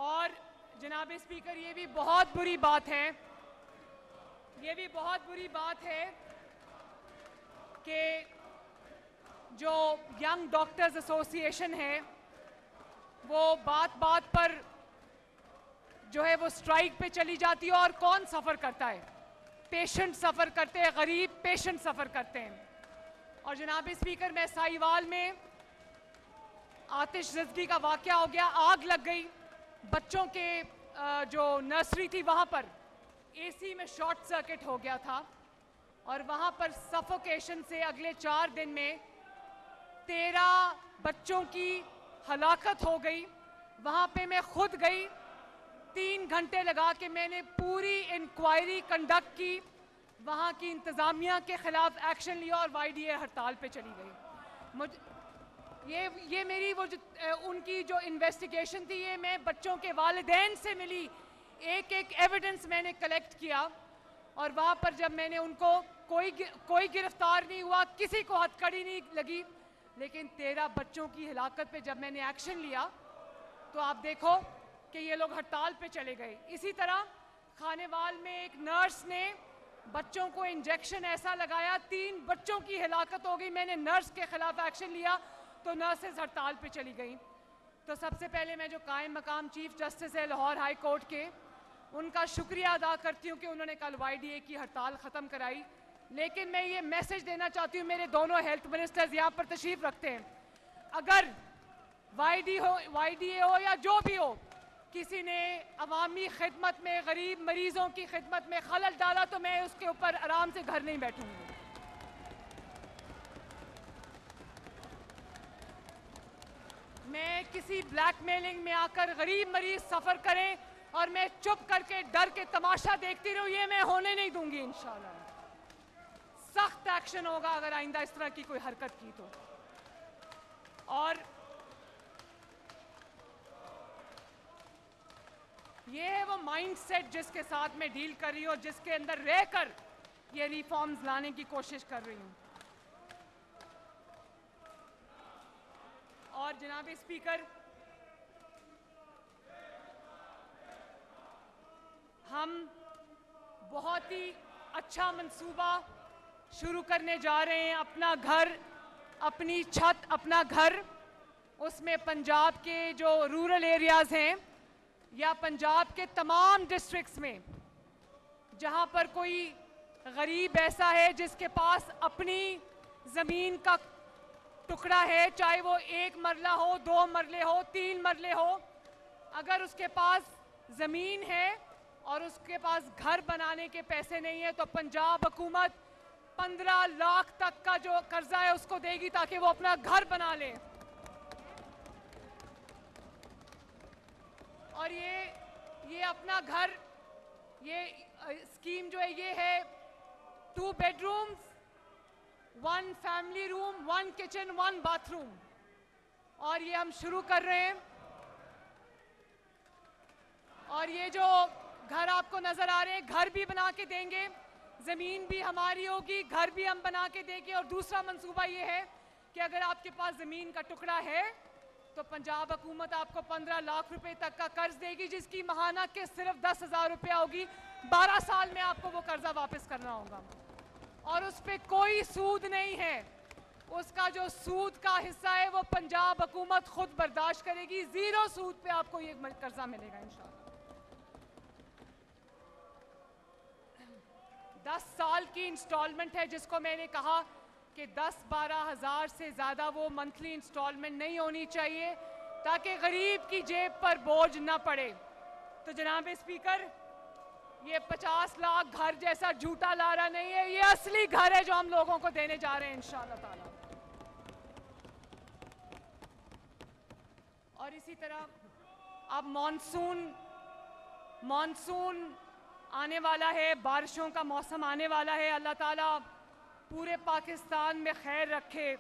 और जनाब स्पीकर, ये भी बहुत बुरी बात है, ये भी बहुत बुरी बात है कि जो यंग डॉक्टर्स एसोसिएशन है वो बात बात पर जो है वो स्ट्राइक पे चली जाती है. और कौन सफ़र करता है? पेशेंट सफ़र करते हैं, गरीब पेशेंट सफ़र करते हैं. और जनाब स्पीकर, मैं साहिवाल में आतिशज़दगी का वाक़या हो गया. आग लग गई. बच्चों के जो नर्सरी थी वहाँ पर AC में शॉर्ट सर्किट हो गया था और वहाँ पर सफोकेशन से अगले 4 दिन में 13 बच्चों की हलाकत हो गई. वहाँ पे मैं खुद गई. 3 घंटे लगा के मैंने पूरी इंक्वायरी कंडक्ट की, वहाँ की इंतज़ामिया के ख़िलाफ़ एक्शन लिया और YDA हड़ताल पे चली गई. ये मेरी वो उनकी जो इन्वेस्टिगेशन थी, ये मैं बच्चों के वालिदैन से मिली, एक एविडेंस मैंने कलेक्ट किया. और वहाँ पर जब मैंने उनको कोई गिरफ्तार नहीं हुआ, किसी को हथकड़ी नहीं लगी, लेकिन 13 बच्चों की हिलाकत पे जब मैंने एक्शन लिया तो आप देखो कि ये लोग हड़ताल पे चले गए. इसी तरह खानेवाल में एक नर्स ने बच्चों को इंजेक्शन ऐसा लगाया, 3 बच्चों की हिलाकत हो गई. मैंने नर्स के खिलाफ एक्शन लिया तो नर्सेज हड़ताल पे चली गई. तो सबसे पहले मैं जो कायम मकाम चीफ जस्टिस है लाहौर हाई कोर्ट के, उनका शुक्रिया अदा करती हूँ कि उन्होंने कल YDA की हड़ताल ख़त्म कराई. लेकिन मैं ये मैसेज देना चाहती हूँ, मेरे दोनों हेल्थ मिनिस्टर्स यहाँ पर तशरीफ़ रखते हैं, अगर YDA हो या जो भी हो, किसी ने अवामी खिदमत में, गरीब मरीजों की खिदमत में खलल डाला तो मैं उसके ऊपर आराम से घर नहीं बैठूंगी. मैं किसी ब्लैकमेलिंग में आकर गरीब मरीज सफ़र करें और मैं चुप करके डर के तमाशा देखती रहूं, ये मैं होने नहीं दूंगी. इंशाअल्लाह सख्त एक्शन होगा अगर आइंदा इस तरह की कोई हरकत की तो. और ये है वो माइंडसेट जिसके साथ मैं डील कर रही हूँ, जिसके अंदर रहकर ये रिफॉर्म्स लाने की कोशिश कर रही हूँ. और जनाब स्पीकर, हम बहुत ही अच्छा मंसूबा शुरू करने जा रहे हैं. अपना घर, अपनी छत, अपना घर, उसमें पंजाब के जो रूरल एरियाज़ हैं या पंजाब के तमाम डिस्ट्रिक्ट्स में जहां पर कोई गरीब ऐसा है जिसके पास अपनी ज़मीन का टुकड़ा है, चाहे वो 1 मरला हो, 2 मरले हो, 3 मरले हो, अगर उसके पास ज़मीन है और उसके पास घर बनाने के पैसे नहीं है तो पंजाब हुकूमत 15 लाख तक का जो कर्जा है उसको देगी ताकि वो अपना घर बना ले। और ये अपना घर, ये स्कीम जो है ये है 2 bedrooms, 1 family room, 1 kitchen, 1 bathroom, और ये हम शुरू कर रहे हैं। और ये जो घर आपको नजर आ रहे हैं, घर भी बना के देंगे, जमीन भी हमारी होगी, घर भी हम बना के देंगे। और दूसरा मंसूबा ये है कि अगर आपके पास जमीन का टुकड़ा है तो पंजाब हुकूमत आपको 15 लाख रुपए तक का कर्ज देगी, जिसकी महाना के सिर्फ 10,000 रुपया होगी। 12 साल में आपको वो कर्जा वापस करना होगा और उस पर कोई सूद नहीं है। उसका जो सूद का हिस्सा है वो पंजाब हुकूमत खुद बर्दाश्त करेगी। 0 सूद पे आपको ये कर्जा मिलेगा इंशाल्लाह। 10 साल की इंस्टॉलमेंट है, जिसको मैंने कहा कि 10-12 हज़ार से ज़्यादा वो मंथली इंस्टॉलमेंट नहीं होनी चाहिए ताकि गरीब की जेब पर बोझ ना पड़े। तो जनाब स्पीकर, ये 50 लाख घर जैसा झूठा लारा नहीं है, ये असली घर है जो हम लोगों को देने जा रहे हैं इंशाअल्लाह ताला। और इसी तरह अब मॉनसून आने वाला है, बारिशों का मौसम आने वाला है। अल्लाह ताला पूरे पाकिस्तान में खैर रखे।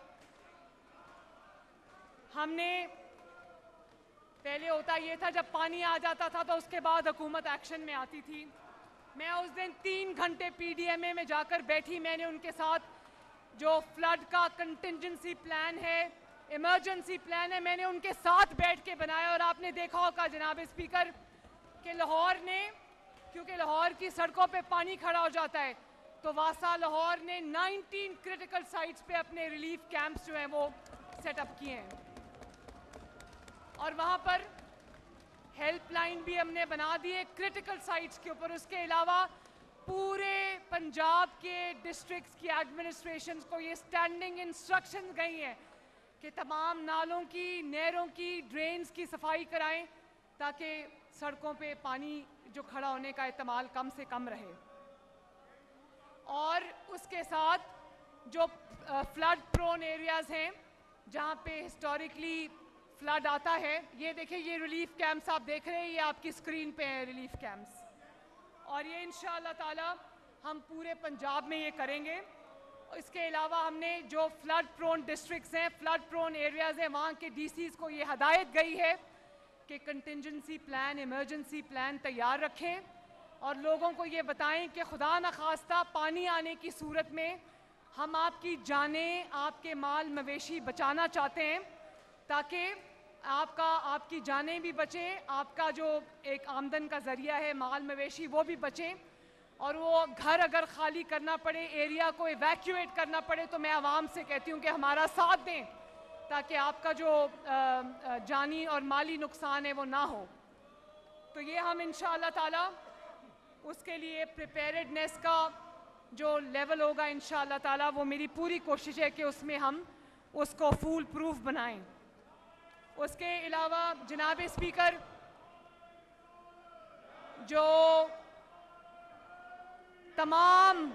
हमने पहले होता ये था जब पानी आ जाता था तो उसके बाद हुकूमत एक्शन में आती थी। मैं उस दिन 3 घंटे PDMA में जाकर बैठी। मैंने उनके साथ जो फ्लड का कंटिजेंसी प्लान है, इमरजेंसी प्लान है, मैंने उनके साथ बैठ के बनाया। और आपने देखा होगा जनाब स्पीकर कि लाहौर ने, क्योंकि लाहौर की सड़कों पे पानी खड़ा हो जाता है, तो वासा लाहौर ने 19 क्रिटिकल साइट्स पे अपने रिलीफ कैंप्स जो हैं वो सेटअप किए हैं। और वहाँ पर हेल्पलाइन भी हमने बना दी है क्रिटिकल साइट्स के ऊपर। उसके अलावा पूरे पंजाब के डिस्ट्रिक्ट्स की एडमिनिस्ट्रेशंस को ये स्टैंडिंग इंस्ट्रक्शन गई हैं कि तमाम नालों की, नहरों की, ड्रेन्स की सफाई कराएं ताकि सड़कों पे पानी जो खड़ा होने का एहतमाल कम से कम रहे। और उसके साथ जो फ्लड प्रोन एरियाज़ हैं जहाँ पे हिस्टोरिकली फ्लड आता है, ये देखिए, ये रिलीफ कैंप्स आप देख रहे हैं, ये आपकी स्क्रीन पे हैं रिलीफ कैंप्स। और ये इंशाअल्लाह ताला हम पूरे पंजाब में ये करेंगे। इसके अलावा हमने जो फ्लड प्रोन डिस्ट्रिक्ट्स हैं, फ्लड प्रोन एरियाज़ हैं, वहाँ के DCs को ये हदायत गई है कि कंटिजेंसी प्लान, इमरजेंसी प्लान तैयार रखें और लोगों को ये बताएं कि खुदा न खास्ता पानी आने की सूरत में हम आपकी जानें, आपके माल मवेशी बचाना चाहते हैं ताकि आपकी जानें भी बचें, आपका जो एक आमदन का ज़रिया है माल मवेशी वो भी बचें। और वो घर अगर खाली करना पड़े, एरिया को इवैक्यूएट करना पड़े, तो मैं आवाम से कहती हूँ कि हमारा साथ दें ताकि आपका जो जानी और माली नुकसान है वो ना हो। तो ये हम इंशाअल्लाह ताला उसके लिए प्रिपेयर्डनेस का जो लेवल होगा इंशाअल्लाह ताला, वो मेरी पूरी कोशिश है कि उसमें हम उसको फूल प्रूफ बनाएं। उसके अलावा जनाब स्पीकर, जो तमाम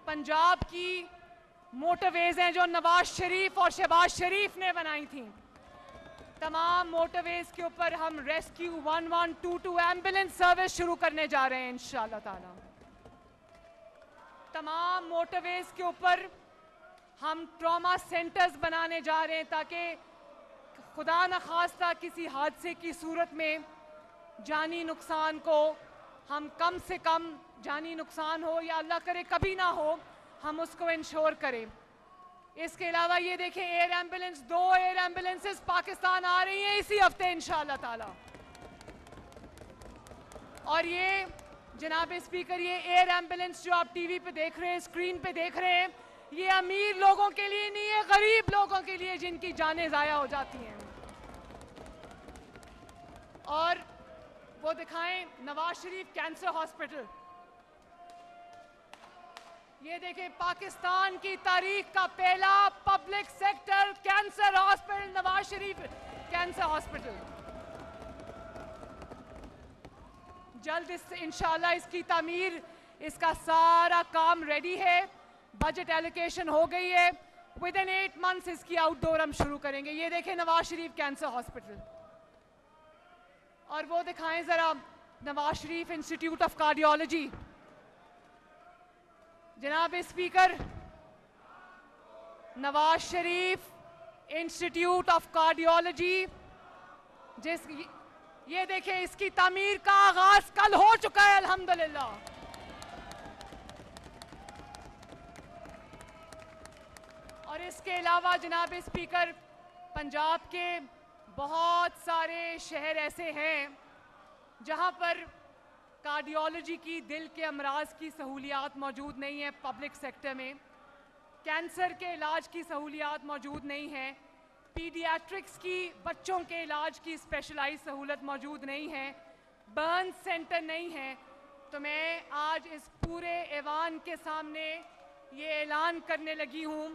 पंजाब की मोटरवेज हैं जो नवाज शरीफ और शहबाज शरीफ ने बनाई थी, तमाम मोटरवेज के ऊपर हम रेस्क्यू 1122 एम्बुलेंस सर्विस शुरू करने जा रहे हैं इंशाअल्लाह ताला। तमाम मोटरवेज के ऊपर हम ट्रॉमा सेंटर्स बनाने जा रहे हैं ताकि खुदा न खास्ता किसी हादसे की सूरत में जानी नुकसान को हम कम से कम, जानी नुकसान हो या अल्लाह करे कभी ना हो, हम उसको इंश्योर करें। इसके अलावा ये देखें, air ambulance, 2 air ambulances Pakistan आ रही हैं इसी हफ्ते इंशाअल्लाह ताला। और ये जनाब स्पीकर, ये एयर एम्बुलेंस जो आप टीवी पे देख रहे हैं, स्क्रीन पे देख रहे हैं, ये अमीर लोगों के लिए नहीं है, गरीब लोगों के लिए जिनकी जानें ज़ाया हो जाती हैं। और वो दिखाएं नवाज शरीफ कैंसर हॉस्पिटल, ये देखें, पाकिस्तान की तारीख का पहला public sector cancer hospital, Nawaz Sharif cancer hospital. जल्द इंशाल्लाह इसकी तामीर, इसका सारा काम रेडी है, बजट एलोकेशन हो गई है। विद इन 8 मंथ्स इसकी आउटडोर हम शुरू करेंगे। ये देखें नवाज शरीफ कैंसर हॉस्पिटल, और वो दिखाएं जरा Nawaz Sharif institute of cardiology. जनाब speaker, Nawaz Sharif institute of cardiology, ये देखें इसकी तामीर का आगाज कल हो चुका है अल्हम्दुलिल्लाह। और इसके अलावा जनाब स्पीकर, पंजाब के बहुत सारे शहर ऐसे हैं जहां पर कार्डियोलॉजी की, दिल के अमराज की सहूलियात मौजूद नहीं है पब्लिक सेक्टर में, कैंसर के इलाज की सहूलियात मौजूद नहीं है, पीडियाट्रिक्स की, बच्चों के इलाज की स्पेशलाइज्ड सहूलत मौजूद नहीं है, बर्न सेंटर नहीं है। तो मैं आज इस पूरे ऐवान के सामने ये ऐलान करने लगी हूँ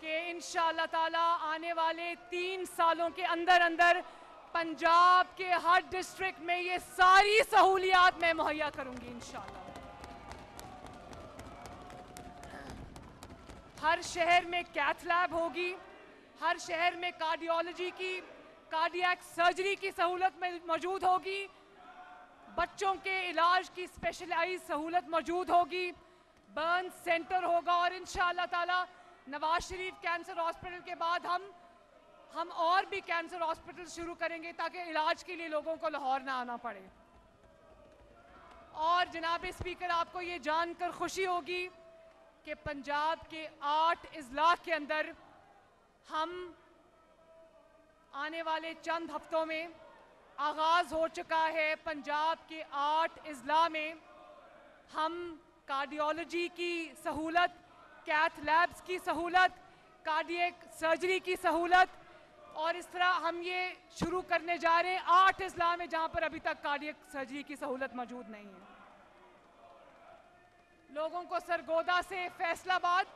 कि इंशाअल्लाह ताला आने वाले 3 सालों के अंदर अंदर पंजाब के हर डिस्ट्रिक्ट में ये सारी सहूलियात मैं मुहैया करूंगी इंशाअल्लाह। हर शहर में कैथ लैब होगी, हर शहर में कार्डियोलॉजी की, कार्डियक सर्जरी की सहूलत मौजूद होगी, बच्चों के इलाज की स्पेशलाइज्ड सहूलत मौजूद होगी, बर्न सेंटर होगा, और इंशाअल्लाह ताला नवाज शरीफ कैंसर हॉस्पिटल के बाद हम और भी कैंसर हॉस्पिटल शुरू करेंगे ताकि इलाज के लिए लोगों को लाहौर ना आना पड़े। और जनाब स्पीकर, आपको ये जानकर खुशी होगी कि पंजाब के 8 अजला के अंदर हम आने वाले चंद हफ्तों में आगाज हो चुका है, पंजाब के 8 अजला में हम कार्डियोलॉजी की सहूलत, कैथ लैब्स की सहूलत, कार्डियक सर्जरी की सहूलत, और इस तरह हम ये शुरू करने जा रहे हैं 8 अजला में जहां पर अभी तक कार्डियक सर्जरी की सहूलत मौजूद नहीं है। लोगों को सरगोदा से फैसलाबाद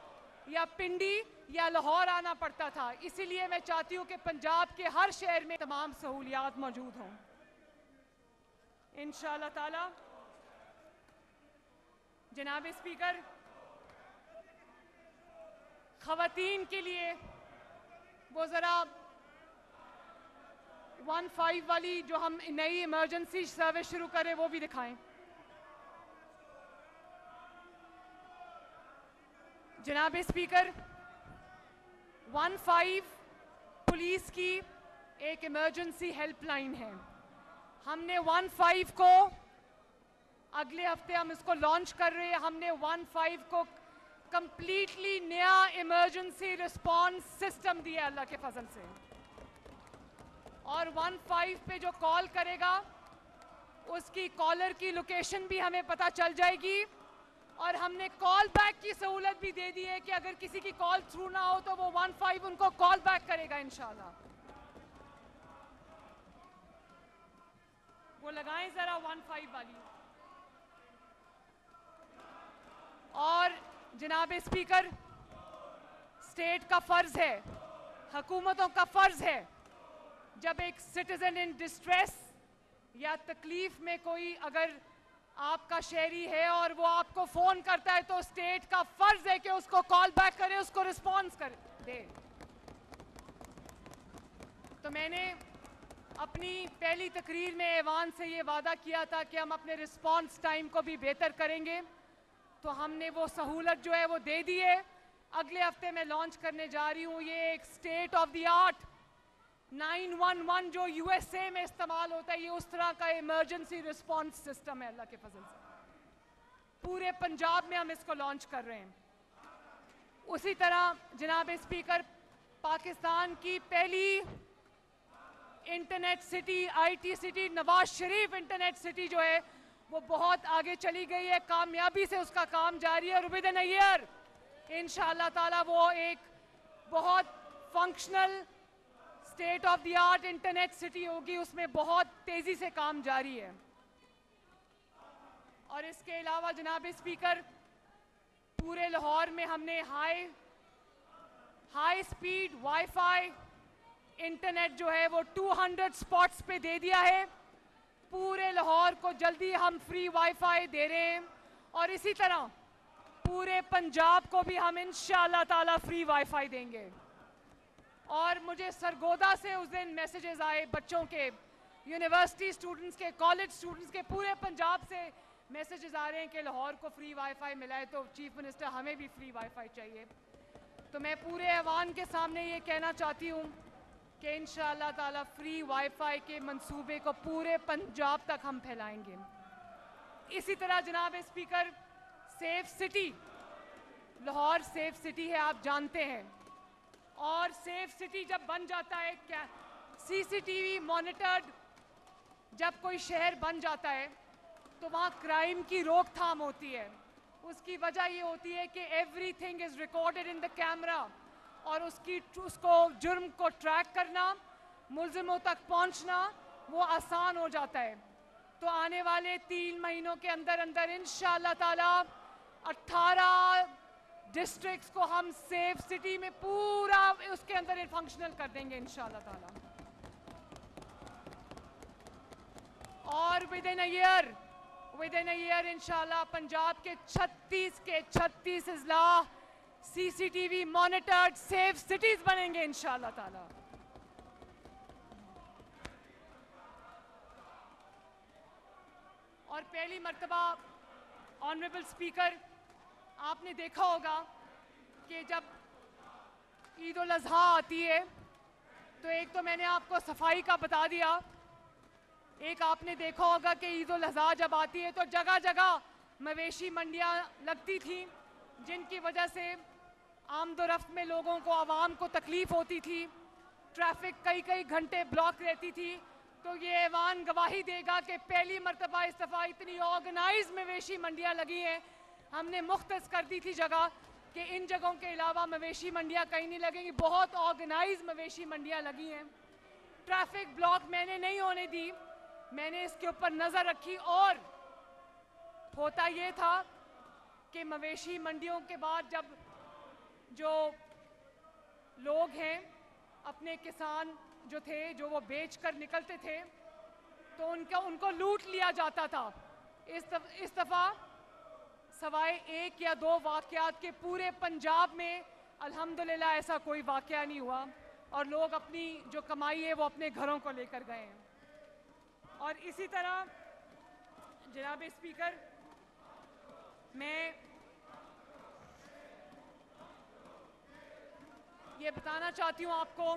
या पिंडी या लाहौर आना पड़ता था, इसीलिए मैं चाहती हूं कि पंजाब के हर शहर में तमाम सहूलियात मौजूद हों इंशाअल्लाह ताला। जनाब स्पीकर, खवातीन के लिए वो जरा 15 वाली जो हम नई इमरजेंसी सर्विस शुरू करें वो भी दिखाएं। जनाब स्पीकर, 15 पुलिस की एक इमरजेंसी हेल्पलाइन है। हमने 15 को अगले हफ्ते हम इसको लॉन्च कर रहे हैं। हमने 15 को कंप्लीटली नया इमरजेंसी रिस्पॉन्स सिस्टम दिया अल्लाह के फजल से, और 15 पे जो कॉल करेगा उसकी कॉलर की लोकेशन भी हमें पता चल जाएगी, और हमने कॉल बैक की सहूलत भी दे दी है कि अगर किसी की कॉल थ्रू ना हो तो वो 15 उनको कॉल बैक करेगा इंशाल्लाह। वो लगाएं जरा 15 वाली। और जनाब स्पीकर, स्टेट का फर्ज है, हुकूमतों का फर्ज है, जब एक सिटीजन इन डिस्ट्रेस या तकलीफ में कोई अगर आपका शहरी है और वो आपको फोन करता है तो स्टेट का फर्ज है कि उसको कॉल बैक करे, उसको रिस्पॉन्स कर दे। तो मैंने अपनी पहली तकरीर में ऐवान से ये वादा किया था कि हम अपने रिस्पॉन्स टाइम को भी बेहतर करेंगे, तो हमने वो सहूलत जो है वो दे दी है। अगले हफ्ते मैं लॉन्च करने जा रही हूँ ये एक स्टेट ऑफ द आर्ट 911 जो यूएसए में इस्तेमाल होता है, ये उस तरह का इमरजेंसी रिस्पॉन्स सिस्टम है अल्लाह के फजल से। पूरे पंजाब में हम इसको लॉन्च कर रहे हैं। उसी तरह जनाब स्पीकर, पाकिस्तान की पहली internet city, IT city, Nawaz Sharif internet city जो है वो बहुत आगे चली गई है, कामयाबी से उसका काम जारी है, और विद इन अ ईयर इंशाअल्लाह ताला वो एक बहुत functional state of the art internet city होगी, उसमें बहुत तेजी से काम जारी है। और इसके अलावा जनाब स्पीकर, पूरे लाहौर में हमने हाई स्पीड वाईफाई इंटरनेट जो है वो 200 स्पॉट्स पे दे दिया है। पूरे लाहौर को जल्दी हम फ्री वाईफाई दे रहे हैं और इसी तरह पूरे पंजाब को भी हम इंशाअल्लाह ताला फ्री वाईफाई देंगे। और मुझे सरगोदा से उस दिन मैसेजेस आए बच्चों के, यूनिवर्सिटी स्टूडेंट्स के, कॉलेज स्टूडेंट्स के, पूरे पंजाब से मैसेजेस आ रहे हैं कि लाहौर को फ्री वाईफाई मिला है, तो चीफ मिनिस्टर हमें भी फ्री वाईफाई चाहिए। तो मैं पूरे ऐवान के सामने ये कहना चाहती हूँ कि इंशाअल्लाह ताला फ्री वाईफाई के मंसूबे को पूरे पंजाब तक हम फैलाएंगे। इसी तरह जनाब speaker, safe city, Lahore safe city है, आप जानते हैं। और सेफ सिटी जब बन जाता है, क्या सीसीटीवी मॉनिटर्ड जब कोई शहर बन जाता है तो वहाँ क्राइम की रोकथाम होती है। उसकी वजह ये होती है कि everything is recorded in the camera और उसको जुर्म को ट्रैक करना, मुलजिमों तक पहुँचना वो आसान हो जाता है। तो आने वाले 3 महीनों के अंदर अंदर इंशाअल्लाह ताला 18 डिस्ट्रिक्ट्स को हम सेफ सिटी में पूरा उसके अंदर फंक्शनल कर देंगे इंशाअल्लाह ताला। और विद इन अ ईयर इंशाअल्लाह पंजाब के 36 अजला सीसीटीवी मॉनिटर्ड सेफ सिटीज बनेंगे इंशाअल्लाह ताला। और पहली मर्तबा ऑनरेबल स्पीकर, आपने देखा होगा कि जब ईद उल अज़हा आती है तो एक तो मैंने आपको सफाई का बता दिया, एक आपने देखा होगा कि ईद उल अज़हा जब आती है तो जगह जगह मवेशी मंडियां लगती थी, जिनकी वजह से आमदोरफ्त में लोगों को, आवाम को तकलीफ होती थी, ट्रैफिक कई घंटे ब्लॉक रहती थी। तो ये ऐवान गवाही देगा कि पहली मर्तबा इस दफ़ा इतनी ऑर्गेनाइज मवेशी मंडियां लगी हैं। हमने मुख्तस कर दी थी जगह कि इन जगहों के अलावा मवेशी मंडियां कहीं नहीं लगेंगी, बहुत ऑर्गेनाइज मवेशी मंडियां लगी हैं। ट्रैफिक ब्लॉक मैंने नहीं होने दी, मैंने इसके ऊपर नज़र रखी। और होता ये था कि मवेशी मंडियों के बाद जब जो लोग हैं, अपने किसान जो थे, जो वो बेच कर निकलते थे, तो उनको लूट लिया जाता था। इस दफ़ा सवाए 1 या 2 वाक़यात के पूरे पंजाब में अल्हम्दुलिल्लाह ऐसा कोई वाक़या नहीं हुआ और लोग अपनी जो कमाई है वो अपने घरों को लेकर गए हैं। और इसी तरह जनाब स्पीकर, मैं ये बताना चाहती हूँ आपको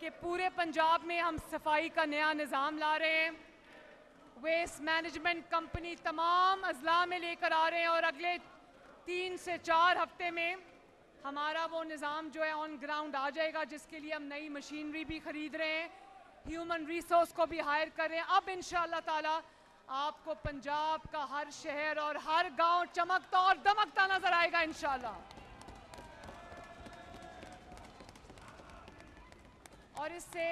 कि पूरे पंजाब में हम सफाई का नया निज़ाम ला रहे हैं। वेस्ट मैनेजमेंट कंपनी तमाम अजला में लेकर आ रहे हैं और अगले 3 से 4 हफ्ते में हमारा वो निज़ाम जो है ऑन ग्राउंड आ जाएगा, जिसके लिए हम नई मशीनरी भी ख़रीद रहे हैं, ह्यूमन रिसोर्स को भी हायर कर रहे हैं। अब इंशाअल्लाह ताला आपको पंजाब का हर शहर और हर गांव चमकता और दमकता नजर आएगा इंशाअल्लाह। और इससे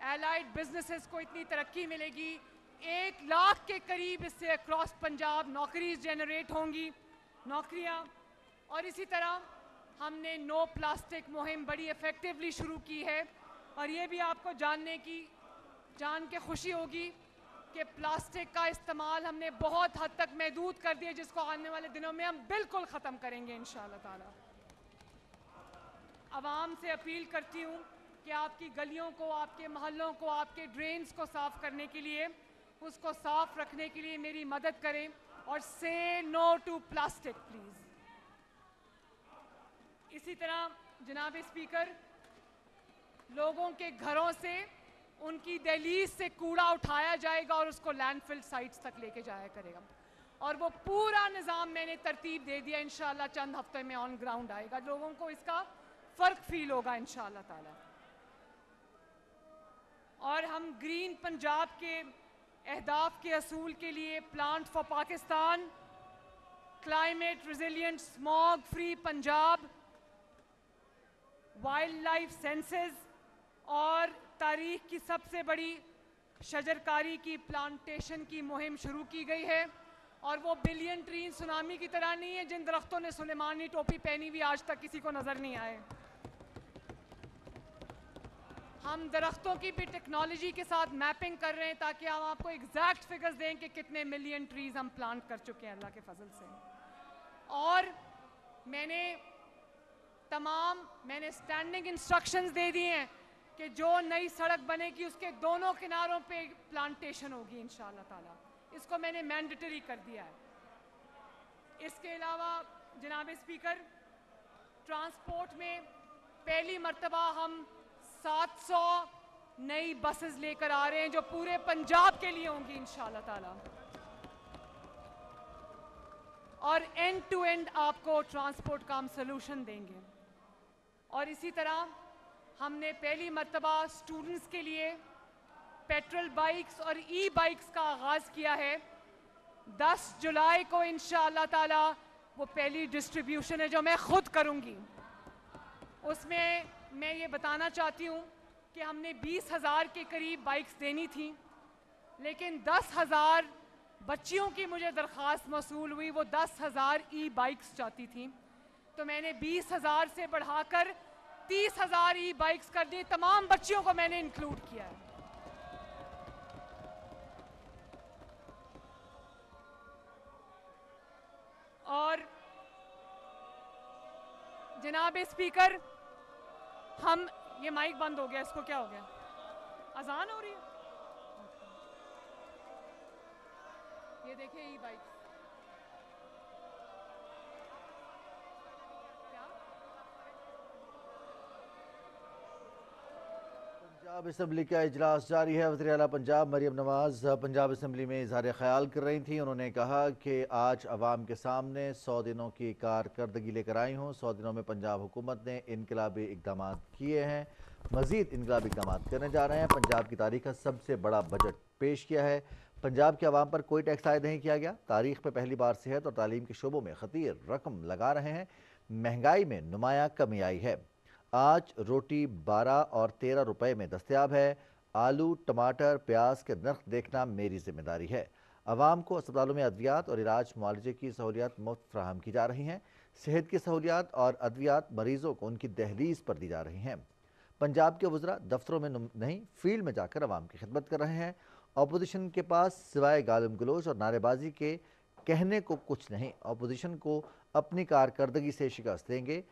एलाइड बिजनेसेस को इतनी तरक्की मिलेगी, 1 लाख के करीब इससे अक्रॉस पंजाब नौकरीज जनरेट होंगी, नौकरियां। और इसी तरह हमने नो प्लास्टिक मुहिम बड़ी इफेक्टिवली शुरू की है और ये भी आपको जान के खुशी होगी कि प्लास्टिक का इस्तेमाल हमने बहुत हद तक महदूद कर दिया, जिसको आने वाले दिनों में हम बिल्कुल ख़त्म करेंगे इंशाअल्लाह ताला। आवाम से अपील करती हूँ कि आपकी गलियों को, आपके मोहल्लों को, आपके ड्रेन्स को साफ़ करने के लिए, उसको साफ़ रखने के लिए मेरी मदद करें और से नो टू प्लास्टिक प्लीज़। इसी तरह जनाब स्पीकर, लोगों के घरों से, उनकी दहलीज से कूड़ा उठाया जाएगा और उसको लैंडफिल साइट्स तक लेके जाया करेगा। और वो पूरा निज़ाम मैंने तरतीब दे दिया, इंशाअल्लाह चंद हफ्ते में ऑन ग्राउंड आएगा, लोगों को इसका फ़र्क फील होगा इंशाअल्लाह ताला। और हम ग्रीन पंजाब के अहदाफ के असूल के लिए plant for Pakistan, climate resilient, smog free Punjab, wild life senses और तारीख की सबसे बड़ी शजरकारी की प्लांटेशन की मुहिम शुरू की गई है। और वो बिलियन ट्री सुनामी की तरह नहीं है जिन दरख्तों ने सुलेमानी टोपी पहनी हुई आज तक किसी को नजर नहीं आए। हम दरख्तों की भी टेक्नोलॉजी के साथ मैपिंग कर रहे हैं ताकि हम आपको एग्जैक्ट फिगर्स दें कि कितने मिलियन ट्रीज हम प्लांट कर चुके हैं अल्लाह के फजल से। और मैंने स्टैंडिंग इंस्ट्रक्शंस दे दिए हैं कि जो नई सड़क बनेगी उसके दोनों किनारों पे प्लांटेशन होगी इंशाअल्लाह ताला। इसको मैंने मैंडेटरी कर दिया है। इसके अलावा जनाब स्पीकर, ट्रांसपोर्ट में पहली मर्तबा हम 700 नई बसेस लेकर आ रहे हैं जो पूरे पंजाब के लिए होंगी इंशाअल्लाह ताला, और एंड टू एंड आपको ट्रांसपोर्ट का हम सोल्यूशन देंगे। और इसी तरह हमने पहली मर्तबा स्टूडेंट्स के लिए पेट्रोल बाइक्स और ई बाइक्स का आगाज़ किया है। 10 जुलाई को इंशाअल्लाह ताला वो पहली डिस्ट्रीब्यूशन है जो मैं खुद करूंगी। उसमें मैं ये बताना चाहती हूँ कि हमने 20,000 के करीब बाइक्स देनी थी, लेकिन 10,000 बच्चियों की मुझे दरख्वास्त मौसूल हुई, वो 10,000 ई बाइक्स चाहती थी, तो मैंने 20,000 से बढ़ाकर 30,000 ई बाइक्स कर दी। तमाम बच्चियों को मैंने इंक्लूड किया है। और जनाब स्पीकर, हम ये माइक बंद हो गया, इसको क्या हो गया? अजान हो रही है? ये देखिए ई बाइक पंजाब असम्बली का इजलास जारी है। वज़ीर आला पंजाब मरियम नवाज पंजाब असम्बली में इज़हार ख्याल कर रही थी। उन्होंने कहा कि आज अवाम के सामने 100 दिनों की कारकर्दगी लेकर आई हूँ। 100 दिनों में पंजाब हुकूमत ने इनकलाबी इकदाम किए हैं, मज़ीद इनकलाबी इकदाम करने जा रहे हैं। पंजाब की तारीख का सबसे बड़ा बजट पेश किया है। पंजाब के अवाम पर कोई टैक्स आयद नहीं किया गया। तारीख में पहली बार सेहत और तालीम के शोबों में खतीर रकम लगा रहे हैं। महंगाई में नुमाया कमी आई है। आज रोटी 12 और 13 रुपए में दस्तयाब है। आलू, टमाटर, प्याज के नर्ख देखना मेरी जिम्मेदारी है। अवाम को अस्पतालों में अद्वियात और इलाज मुआलजे की सहूलियात मुफ्त फ्राहम की जा रही हैं। सेहत की सहूलियात और अद्वियात मरीजों को उनकी दहलीज पर दी जा रही हैं। पंजाब के वज़रा दफ्तरों में नहीं, फील्ड में जाकर अवाम की खिदमत कर रहे हैं। अपोजिशन के पास सिवाय गालिम गलोच और नारेबाजी के कहने को कुछ नहीं। अपोजिशन को अपनी कारकर्दगी से शिकस्त देंगे।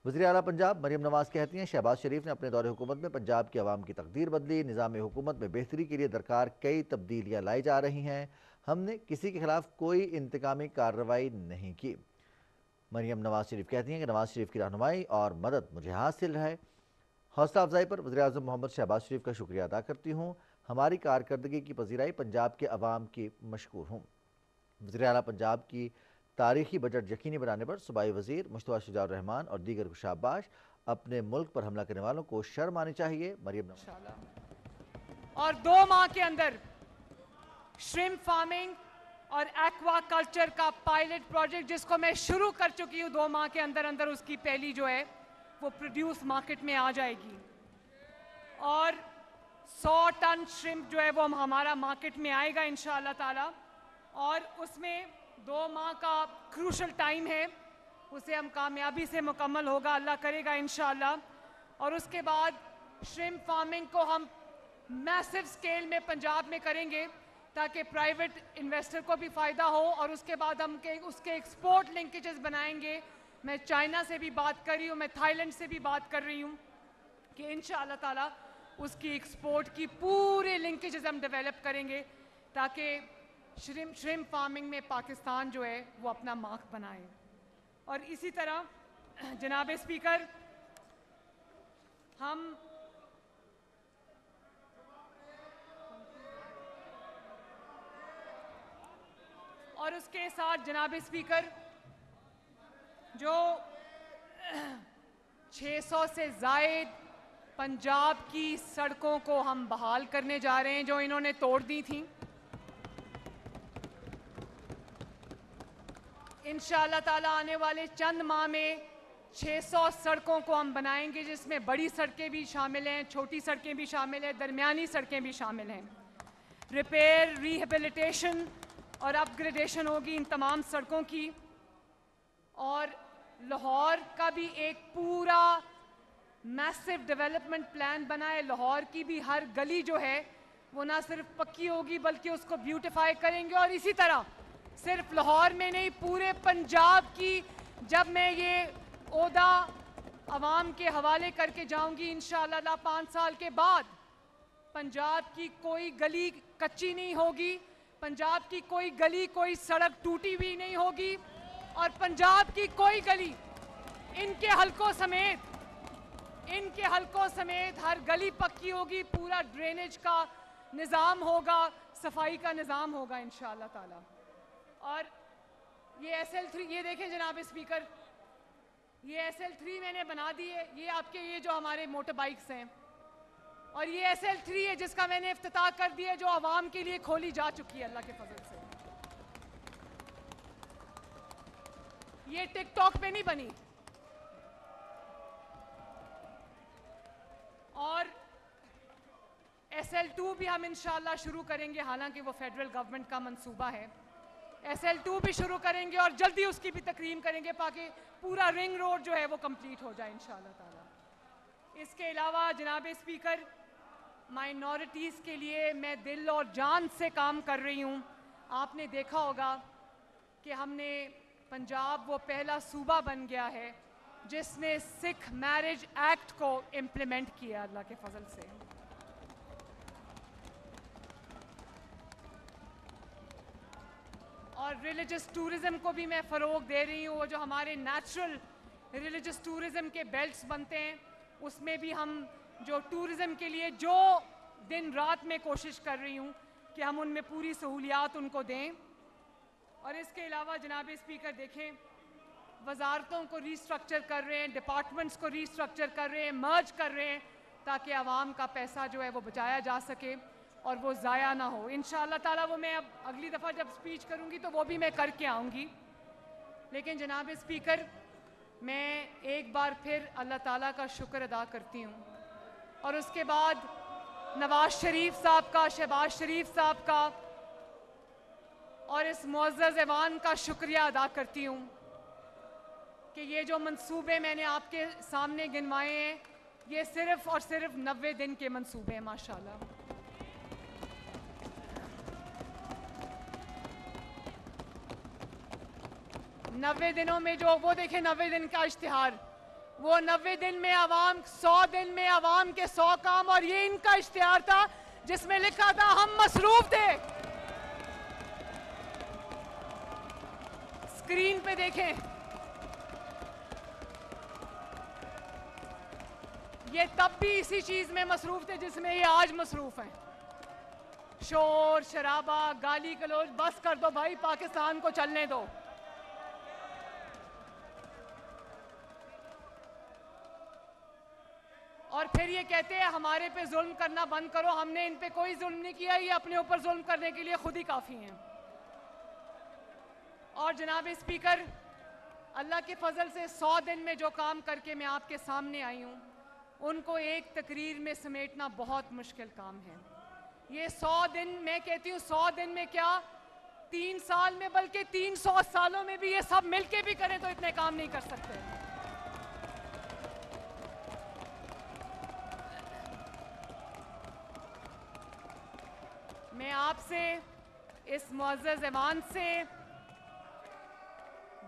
वज़ीर आला पंजाब मरियम नवाज कहती हैं, शहबाज शरीफ ने अपने दौरे हुकूमत में पंजाब की आवाम की तकदीर बदली। निज़ाम हुकूमत में बेहतरी के लिए दरकार कई तब्दीलियाँ लाई जा रही हैं। हमने किसी के खिलाफ कोई इंतकामी कार्रवाई नहीं की। मरियम नवाज शरीफ कहती हैं कि नवाज शरीफ की रहनुमाई और मदद मुझे हासिल है। हौसला अफजाई पर वज़ीर आज़म मोहम्मद शहबाज शरीफ का शुक्रिया अदा करती हूँ। हमारी कारकर्दगी की पजीराई पंजाब के अवाम की मशकूर हूँ। वज़ीर आला पंजाब की तारीखी बजट यकीनी बनाने पर सूबाई वज़ीर मुश्तबा शुजाउर रहमान और दीगर को शाबाश। अपने मुल्क पर हमला करने वालों को शर्म आनी चाहिए। मरियम नवाज। और 2 माह के अंदर श्रिम्प फार्मिंग और एक्वा कल्चर का पायलट प्रोजेक्ट जिसको मैं शुरू कर चुकी हूँ, 2 माह के अंदर अंदर उसकी पहली जो है वो प्रोड्यूस मार्केट में आ जाएगी। और 100 टन श्रिम्प जो है वो हमारा मार्केट में आएगा इंशाअल्लाह ताला। और उसमें 2 माह का क्रूशल टाइम है, उसे हम कामयाबी से मुकम्मल होगा, अल्लाह करेगा इंशाअल्लाह। और उसके बाद श्रिम्प फार्मिंग को हम मैसिव स्केल में पंजाब में करेंगे ताकि प्राइवेट इन्वेस्टर को भी फ़ायदा हो। और उसके बाद हम उसके एक्सपोर्ट लिंकेजेस बनाएंगे। मैं चाइना से भी बात कर रही हूँ, मैं थाईलैंड से भी बात कर रही हूँ कि इंशाअल्लाह ताला उसकी एक्सपोर्ट की पूरे लिंकेजेस हम डेवलप करेंगे ताकि श्रिम्प फार्मिंग में पाकिस्तान जो है वो अपना मार्क बनाए। और इसी तरह जनाब स्पीकर, हम और उसके साथ जनाब स्पीकर जो 600 से ज़ायद पंजाब की सड़कों को हम बहाल करने जा रहे हैं जो इन्होंने तोड़ दी थी। इंशाअल्लाह ताला आने वाले चंद माह में 600 सड़कों को हम बनाएंगे जिसमें बड़ी सड़कें भी शामिल हैं, छोटी सड़कें भी शामिल हैं, दरमियानी सड़कें भी शामिल हैं। रिपेयर, रिहेबिलिटेशन और अपग्रेडेशन होगी इन तमाम सड़कों की, और लाहौर का भी एक पूरा मैसिव डेवलपमेंट प्लान बना है। लाहौर की भी हर गली जो है वो ना सिर्फ पक्की होगी बल्कि उसको ब्यूटिफाई करेंगे। और इसी तरह सिर्फ लाहौर में नहीं, पूरे पंजाब की जब मैं ये ओहदा आवाम के हवाले करके जाऊंगी इंशाअल्लाह 5 साल के बाद, पंजाब की कोई गली कच्ची नहीं होगी, पंजाब की कोई गली कोई सड़क टूटी हुई नहीं होगी, और पंजाब की कोई गली इनके हलकों समेत हर गली पक्की होगी, पूरा ड्रेनेज का निज़ाम होगा, सफाई का निज़ाम होगा इंशाअल्लाह ताला। और ये SL3, ये देखें जनाब स्पीकर, ये SL3 मैंने बना दी है। ये आपके ये जो हमारे मोटर बाइक्स हैं, और ये SL3 है जिसका मैंने इफ्तिताह कर दिया, जो आवाम के लिए खोली जा चुकी है अल्लाह के फजल से। ये टिकटॉक पे नहीं बनी। और SL2 भी हम इंशाअल्लाह शुरू करेंगे, हालांकि वो फेडरल गवर्नमेंट का मंसूबा है। SL2 भी शुरू करेंगे और जल्दी उसकी भी तकरीम करेंगे ताकि पूरा रिंग रोड जो है वो कंप्लीट हो जाए इंशाअल्लाह ताला। इसके अलावा जनाब स्पीकर, माइनॉरिटीज़ के लिए मैं दिल और जान से काम कर रही हूँ। आपने देखा होगा कि हमने पंजाब वो पहला सूबा बन गया है जिसने सिख मैरिज एक्ट को इम्प्लीमेंट किया अल्लाह के फजल से। और रिलीजियस टूरिज़म को भी मैं फ़रोग दे रही हूँ। वो जो हमारे नेचुरल रिलीजियस टूरिज़म के बेल्ट्स बनते हैं, उसमें भी हम जो टूरिज़म के लिए जो दिन रात में कोशिश कर रही हूँ कि हम उनमें पूरी सहूलियात उनको दें। और इसके अलावा जनाब स्पीकर देखें, वजारतों को रीस्ट्रक्चर कर रहे हैं, डिपार्टमेंट्स को रीस्ट्रक्चर कर रहे हैं, मर्ज कर रहे हैं, ताकि आवाम का पैसा जो है वो बचाया जा सके और वो ज़ाया ना हो। इंशाअल्लाह ताला वो मैं अब अगली दफ़ा जब स्पीच करूँगी तो वो भी मैं करके आऊँगी। लेकिन जनाब स्पीकर, मैं एक बार फिर अल्लाह ताला का शुक्र अदा करती हूँ, और उसके बाद नवाज शरीफ साहब का, शहबाज शरीफ साहब का और इस मुअज़्ज़ज़ ऐवान का शुक्रिया अदा करती हूँ कि ये जो मंसूबे मैंने आपके सामने गिनवाए हैं, ये सिर्फ़ और सिर्फ 90 दिन के मंसूबे हैं माशाल्लाह। नब्बे दिनों में जो वो देखें, 90 दिन का इश्तिहार, वो 90 दिन में आवाम, 100 दिन में आवाम के 100 काम, और ये इनका इश्तिहार था जिसमें लिखा था हम मसरूफ थे। स्क्रीन पे देखें, ये तब भी इसी चीज में मसरूफ थे जिसमें ये आज मसरूफ हैं। शोर शराबा, गाली गलौज बस कर दो भाई, पाकिस्तान को चलने दो। और फिर ये कहते हैं हमारे पे जुल्म करना बंद करो। हमने इन पे कोई जुल्म नहीं किया, ये अपने ऊपर जुल्म करने के लिए खुद ही काफ़ी हैं। और जनाब स्पीकर, अल्लाह के फजल से 100 दिन में जो काम करके मैं आपके सामने आई हूँ, उनको एक तकरीर में समेटना बहुत मुश्किल काम है। ये 100 दिन, मैं कहती हूँ 100 दिन में क्या 3 साल में, बल्कि 300 सालों में भी ये सब मिलके भी करें तो इतने काम नहीं कर सकते। मैं आपसे, इस मुअज़्ज़ज़ ऐवान से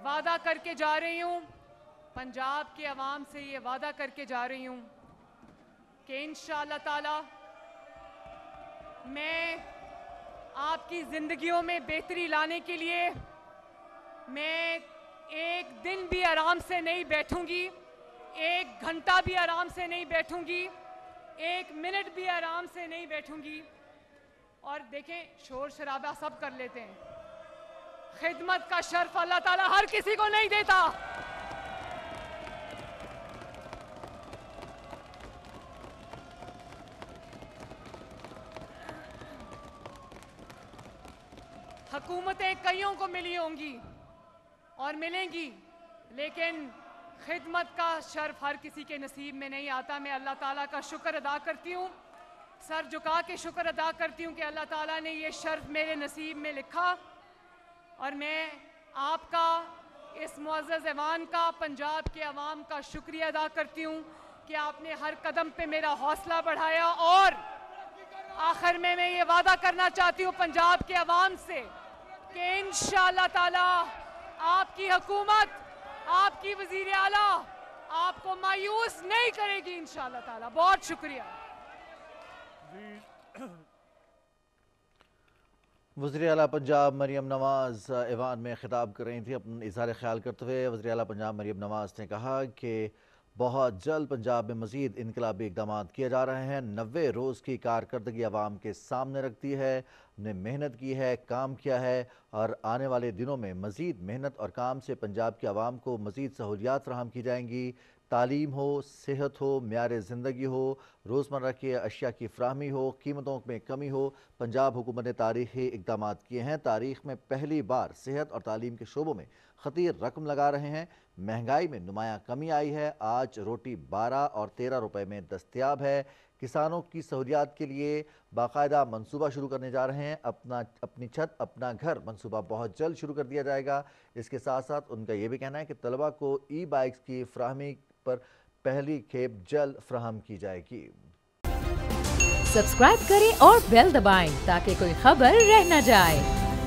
वादा करके जा रही हूँ, पंजाब के अवाम से ये वादा करके जा रही हूँ कि इंशाअल्लाह ताला मैं आपकी ज़िंदगियों में बेहतरी लाने के लिए मैं एक दिन भी आराम से नहीं बैठूंगी, 1 घंटा भी आराम से नहीं बैठूंगी, 1 मिनट भी आराम से नहीं बैठूंगी। और देखें, शोर शराबा सब कर लेते हैं, खिदमत का शर्फ अल्लाह ताला हर किसी को नहीं देता। हुकूमतें कईयों को मिली होंगी और मिलेंगी, लेकिन खिदमत का शर्फ हर किसी के नसीब में नहीं आता। मैं अल्लाह ताला का शुक्र अदा करती हूँ, सर झुका के शुक्र अदा करती हूँ कि अल्लाह ताला ने ये शर्फ मेरे नसीब में लिखा। और मैं आपका, इस मुअज़्ज़ज़ ऐवान का, पंजाब के अवाम का शुक्रिया अदा करती हूँ कि आपने हर कदम पे मेरा हौसला बढ़ाया। और आखिर में मैं ये वादा करना चाहती हूँ पंजाब के अवाम से कि इंशाअल्लाह ताला आपकी हुकूमत, आपकी वज़ीर आला आपको मायूस नहीं करेगी इंशाअल्लाह ताला। बहुत शुक्रिया। वज़ीर आला पंजाब मरियम नवाज़ ऐवान में खिताब कर रही थी। अपना इज़हार ख्याल करते हुए वज़ीर आला पंजाब मरियम नवाज़ ने कहा कि बहुत जल्द पंजाब में मज़ीद इनकलाबी इक़दाम किए जा रहे हैं। 90 रोज़ की कारकर्दगी आवाम के सामने रखती है। हमने मेहनत की है, काम किया है और आने वाले दिनों में मज़ीद मेहनत और काम से पंजाब के आवाम को मज़ीद सहूलियात फ़राहम की जाएंगी। तालीम हो, सेहत हो, म्यार ज़िंदगी हो, रोज़मर्रा की अशिया की फ़राहमी हो, कीमतों में कमी हो। पंजाब हुकूमत ने तारीख़ी इक़दाम किए हैं। तारीख़ में पहली बार सेहत और तालीम के शोबों में खतीर रकम लगा रहे हैं। महंगाई में नुमायाँ कमी आई है। आज रोटी 12 और 13 रुपए में दस्तयाब है। किसानों की सहूलियात के लिए बाकायदा मनसूबा शुरू करने जा रहे हैं। अपनी छत अपना घर मनसूबा बहुत जल्द शुरू कर दिया जाएगा। इसके साथ साथ उनका ये भी कहना है कि तलबा को ई बाइक्स की फ्राहमी पर पहली खेप जल्द फ्राहम की जाएगी। सब्सक्राइब करें और बेल दबाएं ताकि कोई खबर रह न जाए।